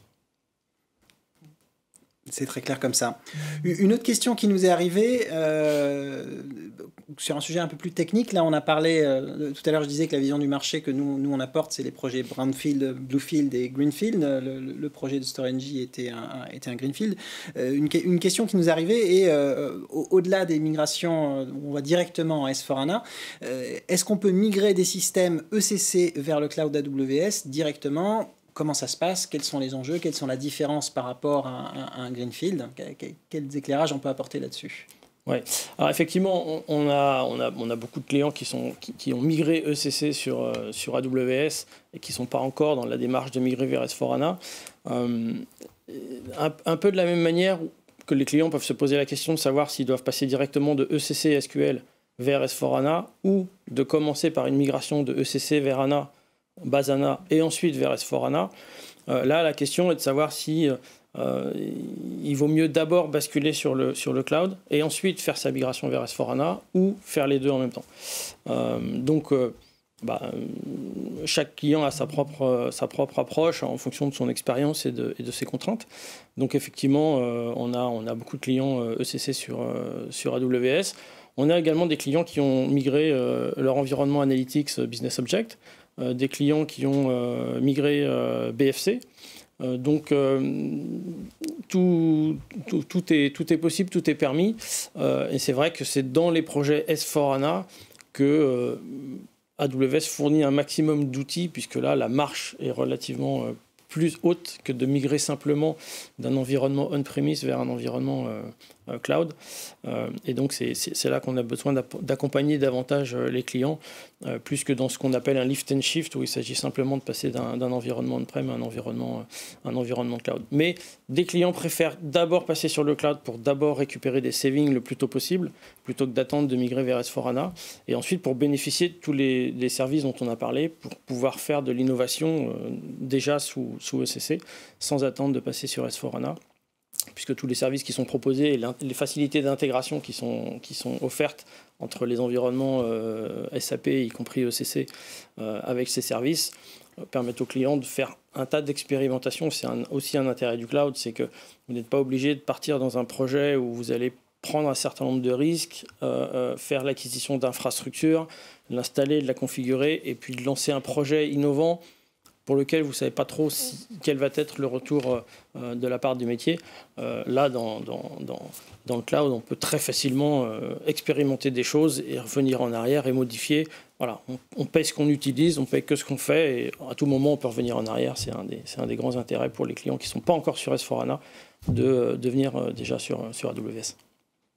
C'est très clair comme ça. Une autre question qui nous est arrivée sur un sujet un peu plus technique. Là, on a parlé, tout à l'heure, je disais que la vision du marché que nous on apporte, c'est les projets Brownfield, Bluefield et Greenfield. Le projet de Storengy était un Greenfield. Une question qui nous est arrivée est, au-delà des migrations, on va directement à S4HANA, est-ce qu'on peut migrer des systèmes ECC vers le cloud AWS directement ? Comment ça se passe? Quels sont les enjeux? Quelles sont les différences par rapport à un Greenfield? Quels éclairages on peut apporter là-dessus?
Oui, alors effectivement, on a beaucoup de clients qui ont migré ECC sur AWS et qui ne sont pas encore dans la démarche de migrer vers S4HANA. Un peu de la même manière que les clients peuvent se poser la question de savoir s'ils doivent passer directement de ECC SQL vers S4HANA ou de commencer par une migration de ECC vers HANA, base HANA et ensuite vers S4HANA. Là, la question est de savoir si il vaut mieux d'abord basculer sur le cloud et ensuite faire sa migration vers S4HANA ou faire les deux en même temps. Chaque client a sa propre approche en fonction de son expérience et de ses contraintes. Donc effectivement, on a beaucoup de clients ECC sur AWS. On a également des clients qui ont migré leur environnement Analytics Business Object, des clients qui ont migré BFC. Donc tout est possible, tout est permis. Et c'est vrai que c'est dans les projets S4HANA que AWS fournit un maximum d'outils, puisque là, la marche est relativement plus haute que de migrer simplement d'un environnement on-premise vers un environnement cloud. Et donc, c'est là qu'on a besoin d'accompagner davantage les clients, plus que dans ce qu'on appelle un lift and shift, où il s'agit simplement de passer d'un environnement on-prem à un environnement cloud. Mais des clients préfèrent d'abord passer sur le cloud pour d'abord récupérer des savings le plus tôt possible, plutôt que d'attendre de migrer vers S4HANA, et ensuite pour bénéficier de tous les services dont on a parlé, pour pouvoir faire de l'innovation déjà sous ECC, sans attendre de passer sur S4HANA, puisque tous les services qui sont proposés et les facilités d'intégration qui sont offertes entre les environnements SAP, y compris ECC, avec ces services, permettent aux clients de faire un tas d'expérimentations. C'est aussi un intérêt du cloud, c'est que vous n'êtes pas obligé de partir dans un projet où vous allez prendre un certain nombre de risques, faire l'acquisition d'infrastructures, l'installer, de la configurer, et puis de lancer un projet innovant pour lequel vous ne savez pas trop quel va être le retour de la part du métier. Là, dans le cloud, on peut très facilement expérimenter des choses et revenir en arrière et modifier. Voilà, on paye ce qu'on utilise, on paye que ce qu'on fait, et à tout moment, on peut revenir en arrière. C'est un des grands intérêts pour les clients qui ne sont pas encore sur S4HANA de venir déjà sur AWS.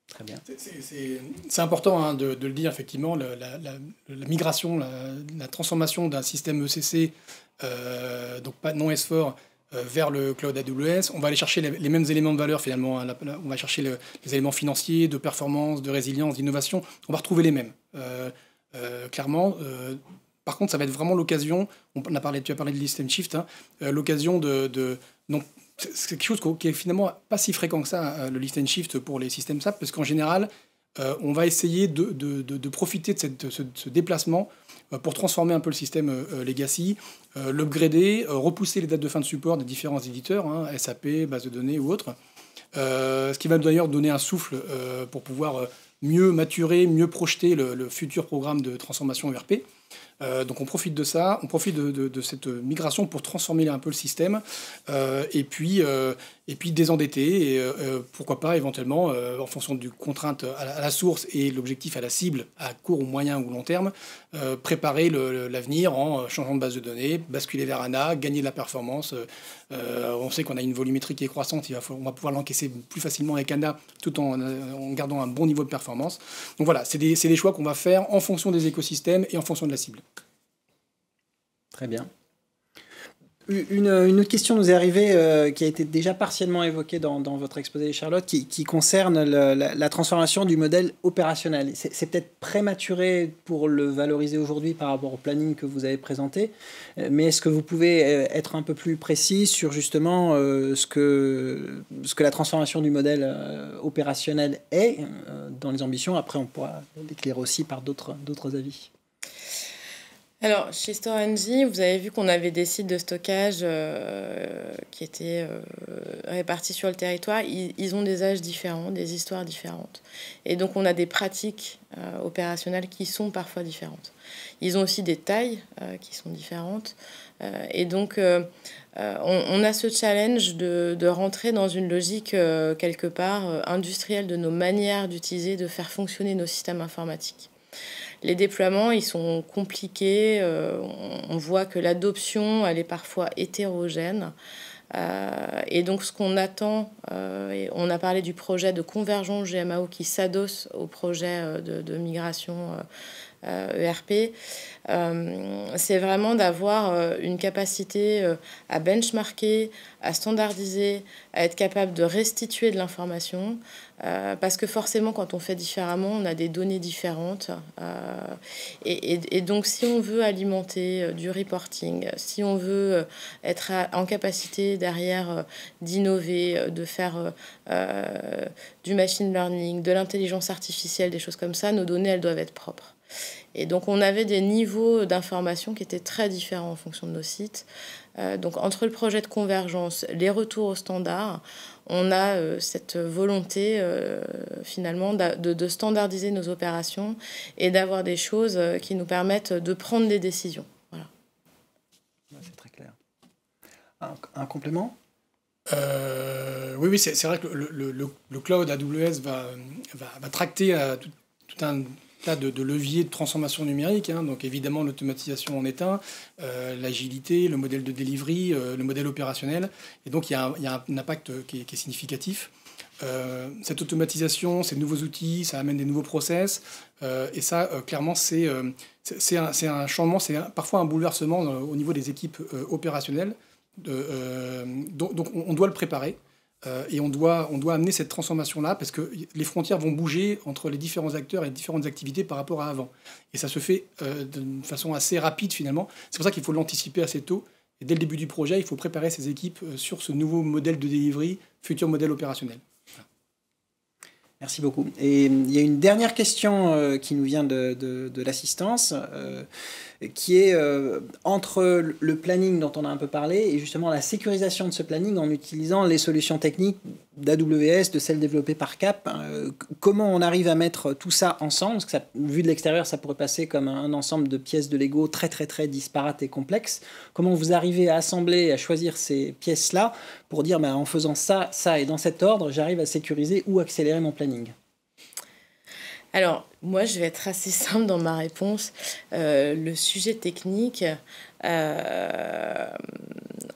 Très bien.
C'est important de le dire, effectivement, la migration, la transformation d'un système ECC, donc pas non S4, vers le cloud AWS. On va aller chercher les mêmes éléments de valeur, finalement. On va chercher les éléments financiers, de performance, de résilience, d'innovation. On va retrouver les mêmes, clairement. Par contre, ça va être vraiment l'occasion, tu as parlé de lift and shift, l'occasion donc, c'est quelque chose qui est finalement pas si fréquent que ça, le lift and shift pour les systèmes SAP, parce qu'en général, on va essayer de profiter de ce déplacement pour transformer un peu le système legacy, l'upgrader, repousser les dates de fin de support des différents éditeurs, SAP, base de données ou autres, ce qui va d'ailleurs donner un souffle pour pouvoir mieux maturer, mieux projeter le futur programme de transformation ERP. Donc on profite de ça, on profite de cette migration pour transformer un peu le système et puis désendetter et pourquoi pas éventuellement, en fonction du contrainte à la source et l'objectif à la cible à court ou moyen ou long terme, préparer l'avenir en changeant de base de données, basculer vers ANA, gagner de la performance. On sait qu'on a une volumétrie qui est croissante, on va pouvoir l'encaisser plus facilement avec ANA tout en gardant un bon niveau de performance. Donc voilà, c'est des choix qu'on va faire en fonction des écosystèmes et en fonction de la cible.
Très bien. Une autre question nous est arrivée qui a été déjà partiellement évoquée dans votre exposé, Charlotte, qui concerne la transformation du modèle opérationnel. C'est peut-être prématuré pour le valoriser aujourd'hui par rapport au planning que vous avez présenté, mais est-ce que vous pouvez être un peu plus précis sur justement ce que la transformation du modèle opérationnel est dans les ambitions? Après, on pourra l'éclairer aussi par d'autres avis.
Alors, chez StoreNG, vous avez vu qu'on avait des sites de stockage qui étaient répartis sur le territoire. Ils ont des âges différents, des histoires différentes. Et donc, on a des pratiques opérationnelles qui sont parfois différentes. Ils ont aussi des tailles qui sont différentes. Et donc, on a ce challenge de rentrer dans une logique, quelque part, industrielle de nos manières d'utiliser, de faire fonctionner nos systèmes informatiques. Les déploiements, ils sont compliqués. On voit que l'adoption, elle est parfois hétérogène. Et donc, ce qu'on attend, et on a parlé du projet de convergence GMAO qui s'adosse au projet de migration ERP, c'est vraiment d'avoir une capacité à benchmarker, à standardiser, à être capable de restituer de l'information, parce que forcément, quand on fait différemment, on a des données différentes. Et donc, si on veut alimenter du reporting, si on veut être en capacité derrière d'innover, de faire du machine learning, de l'intelligence artificielle, des choses comme ça, nos données, elles doivent être propres. Et donc, on avait des niveaux d'information qui étaient très différents en fonction de nos sites. Donc, entre le projet de convergence, les retours aux standards, on a cette volonté, finalement, de standardiser nos opérations et d'avoir des choses qui nous permettent de prendre des décisions. Voilà.
C'est très clair. Un complément ?
Oui, c'est vrai que le cloud AWS va tracter tout un tas de leviers de transformation numérique. Donc évidemment, l'automatisation en est un, l'agilité, le modèle de delivery, le modèle opérationnel. Et donc, il y a un impact qui est significatif. Cette automatisation, ces nouveaux outils, ça amène des nouveaux process. Et ça, clairement, c'est un changement, c'est parfois un bouleversement au niveau des équipes opérationnelles. Donc on doit le préparer. Et on doit amener cette transformation-là parce que les frontières vont bouger entre les différents acteurs et les différentes activités par rapport à avant. Et ça se fait d'une façon assez rapide finalement. C'est pour ça qu'il faut l'anticiper assez tôt. Et dès le début du projet, il faut préparer ces équipes sur ce nouveau modèle de delivery, futur modèle opérationnel. Voilà.
Merci beaucoup. Et il y a une dernière question qui nous vient de l'assistance, qui est entre le planning dont on a un peu parlé et justement la sécurisation de ce planning en utilisant les solutions techniques d'AWS, de celles développées par CAP. Comment on arrive à mettre tout ça ensemble? Parce que ça, vu de l'extérieur, ça pourrait passer comme un ensemble de pièces de Lego très très très disparates et complexes. Comment vous arrivez à assembler, à choisir ces pièces-là pour dire en faisant ça et dans cet ordre, j'arrive à sécuriser ou accélérer mon planning?
Alors, moi, je vais être assez simple dans ma réponse. Le sujet technique, en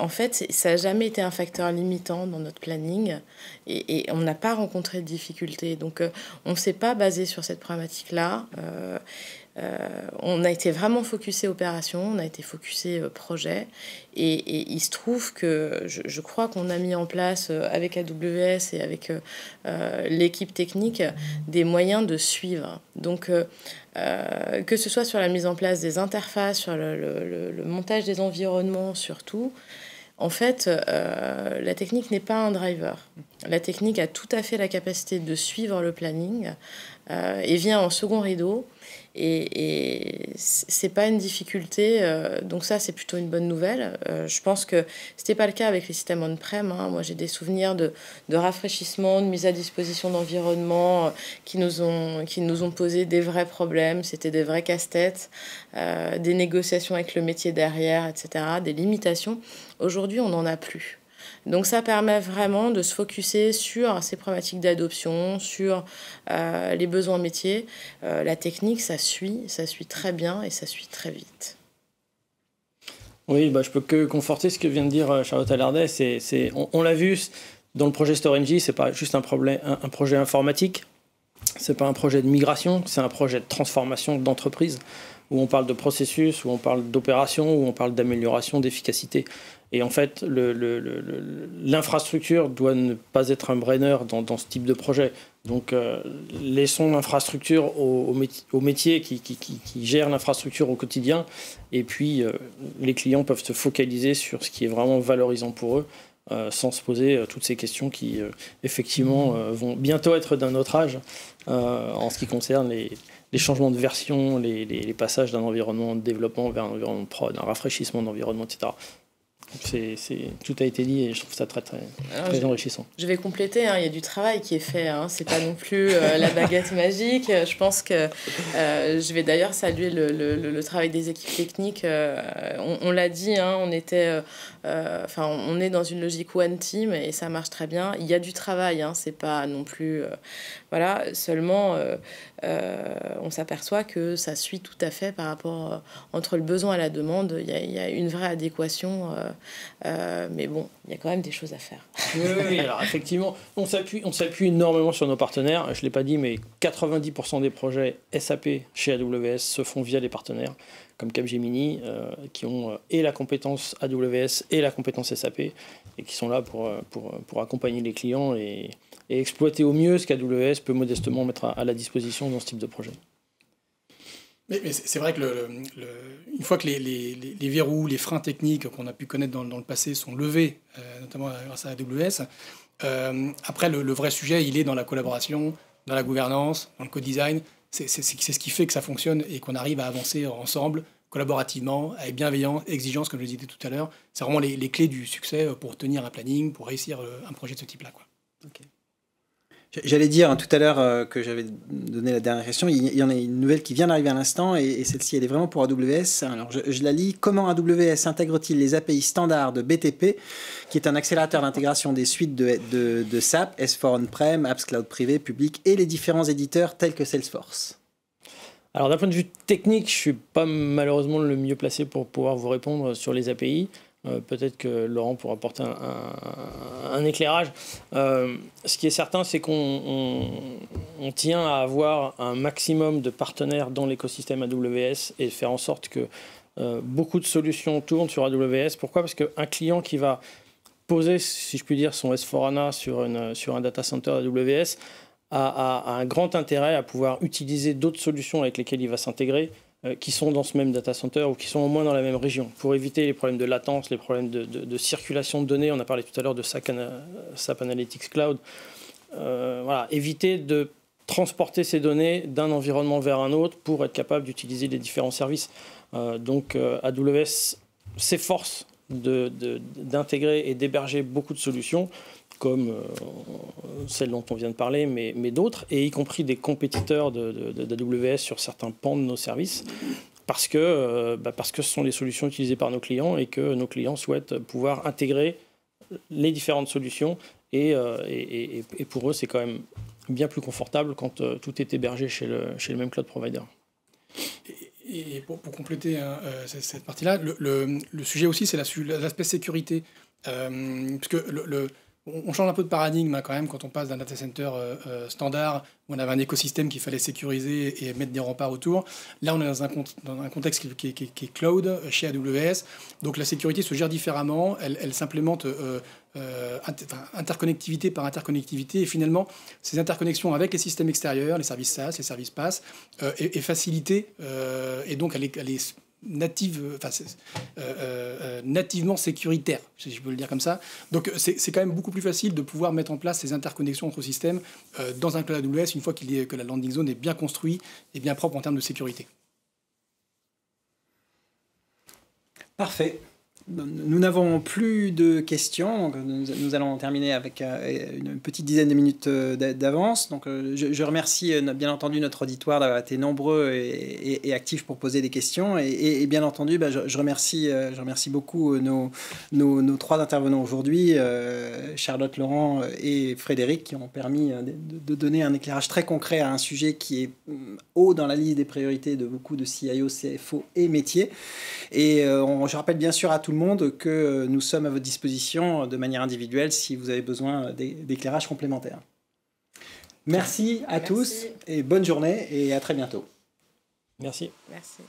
fait, ça n'a jamais été un facteur limitant dans notre planning et on n'a pas rencontré de difficultés. Donc, on ne s'est pas basé sur cette problématique-là. On a été vraiment focusé opération, on a été focusé projet et il se trouve que je crois qu'on a mis en place avec AWS et avec l'équipe technique des moyens de suivre. Donc que ce soit sur la mise en place des interfaces, sur le montage des environnements surtout, en fait, la technique n'est pas un driver. La technique a tout à fait la capacité de suivre le planning et vient en second rideau. Et c'est pas une difficulté, donc ça c'est plutôt une bonne nouvelle. Je pense que c'était pas le cas avec les systèmes on-prem. Moi j'ai des souvenirs de rafraîchissement, de mise à disposition d'environnements qui nous ont posé des vrais problèmes. C'était des vrais casse-têtes, des négociations avec le métier derrière, etc., des limitations. Aujourd'hui on n'en a plus. Donc ça permet vraiment de se focuser sur ces problématiques d'adoption, sur les besoins métiers. La technique, ça suit très bien et ça suit très vite.
Oui, je peux que conforter ce que vient de dire Charlotte Allardet. On l'a vu dans le projet StoreNG, c'est pas juste un projet informatique, c'est pas un projet de migration, c'est un projet de transformation d'entreprise où on parle de processus, où on parle d'opération, où on parle d'amélioration, d'efficacité. Et en fait, l'infrastructure doit ne pas être un brainer dans ce type de projet. Donc, laissons l'infrastructure au métier qui gère l'infrastructure au quotidien. Et puis, les clients peuvent se focaliser sur ce qui est vraiment valorisant pour eux, sans se poser toutes ces questions qui, effectivement, vont bientôt être d'un autre âge en ce qui concerne les changements de version, les passages d'un environnement de développement vers un environnement de prod, un rafraîchissement d'environnement, etc. Tout a été dit et je trouve ça très enrichissant.
Je vais compléter, il y a du travail qui est fait, c'est pas non plus la baguette magique. Je pense que je vais d'ailleurs saluer le travail des équipes techniques. On l'a dit, on était, on est dans une logique one team et ça marche très bien. Il y a du travail, c'est pas non plus... voilà, seulement on s'aperçoit que ça suit tout à fait par rapport entre le besoin et la demande. Il y a une vraie adéquation, mais bon, il y a quand même des choses à faire.
Oui, alors effectivement, on s'appuie énormément sur nos partenaires. Je ne l'ai pas dit, mais 90% des projets SAP chez AWS se font via des partenaires comme Capgemini, qui ont et la compétence AWS et la compétence SAP, et qui sont là pour accompagner les clients et exploiter au mieux ce qu'AWS peut modestement mettre à la disposition dans ce type de projet.
Mais c'est vrai que une fois que les verrous, les freins techniques qu'on a pu connaître dans le passé sont levés, notamment grâce à AWS, après le vrai sujet, il est dans la collaboration, dans la gouvernance, dans le co-design. C'est ce qui fait que ça fonctionne et qu'on arrive à avancer ensemble, collaborativement, avec bienveillance, exigence, comme je le disais tout à l'heure. C'est vraiment les clés du succès pour tenir un planning, pour réussir un projet de ce type-là, quoi.
Okay. J'allais dire tout à l'heure que j'avais donné la dernière question. Il y en a une nouvelle qui vient d'arriver à l'instant et celle-ci, elle est vraiment pour AWS. Alors, je la lis. Comment AWS intègre-t-il les API standards de BTP, qui est un accélérateur d'intégration des suites de SAP, S4 On-Prem, Apps Cloud privé, public et les différents éditeurs tels que Salesforce?
Alors, d'un point de vue technique, je ne suis pas malheureusement le mieux placé pour pouvoir vous répondre sur les API. Peut-être que Laurent pourra apporter un éclairage. Ce qui est certain, c'est qu'on tient à avoir un maximum de partenaires dans l'écosystème AWS et faire en sorte que beaucoup de solutions tournent sur AWS. Pourquoi ? Parce qu'un client qui va poser, si je puis dire, son S4HANA sur un data center AWS a un grand intérêt à pouvoir utiliser d'autres solutions avec lesquelles il va s'intégrer, qui sont dans ce même data center ou qui sont au moins dans la même région, pour éviter les problèmes de latence, les problèmes de circulation de données. On a parlé tout à l'heure de SAP Analytics Cloud. Voilà, éviter de transporter ces données d'un environnement vers un autre pour être capable d'utiliser les différents services. Donc AWS s'efforce d'intégrer et d'héberger beaucoup de solutions, comme celle dont on vient de parler, mais d'autres, et y compris des compétiteurs d'AWS sur certains pans de nos services, parce que ce sont les solutions utilisées par nos clients et que nos clients souhaitent pouvoir intégrer les différentes solutions, et pour eux, c'est quand même bien plus confortable quand tout est hébergé chez le même cloud provider.
Et pour compléter cette partie-là, le sujet aussi, c'est l'aspect sécurité. Parce que on change un peu de paradigme quand même quand on passe d'un data center standard où on avait un écosystème qu'il fallait sécuriser et mettre des remparts autour. Là, on est dans un contexte qui est cloud chez AWS. Donc la sécurité se gère différemment. Elle s'implémente interconnectivité par interconnectivité. Et finalement, ces interconnexions avec les systèmes extérieurs, les services SaaS, les services PaaS, est facilitée. Et donc, elle est nativement sécuritaire, si je peux le dire comme ça. Donc c'est quand même beaucoup plus facile de pouvoir mettre en place ces interconnexions entre systèmes dans un cloud AWS une fois que la landing zone est bien construite et bien propre en termes de sécurité.
Parfait. Nous n'avons plus de questions, donc nous allons terminer avec une petite dizaine de minutes d'avance. Donc, je remercie bien entendu notre auditoire d'avoir été nombreux et actifs pour poser des questions. Et bien entendu, je remercie beaucoup nos trois intervenants aujourd'hui, Charlotte, Laurent et Frédéric, qui ont permis de donner un éclairage très concret à un sujet qui est haut dans la liste des priorités de beaucoup de CIO, CFO et métiers. Et je rappelle bien sûr à tout le monde que nous sommes à votre disposition de manière individuelle si vous avez besoin d'éclairage complémentaire. Merci à tous et bonne journée et à très bientôt.
Merci.
Merci.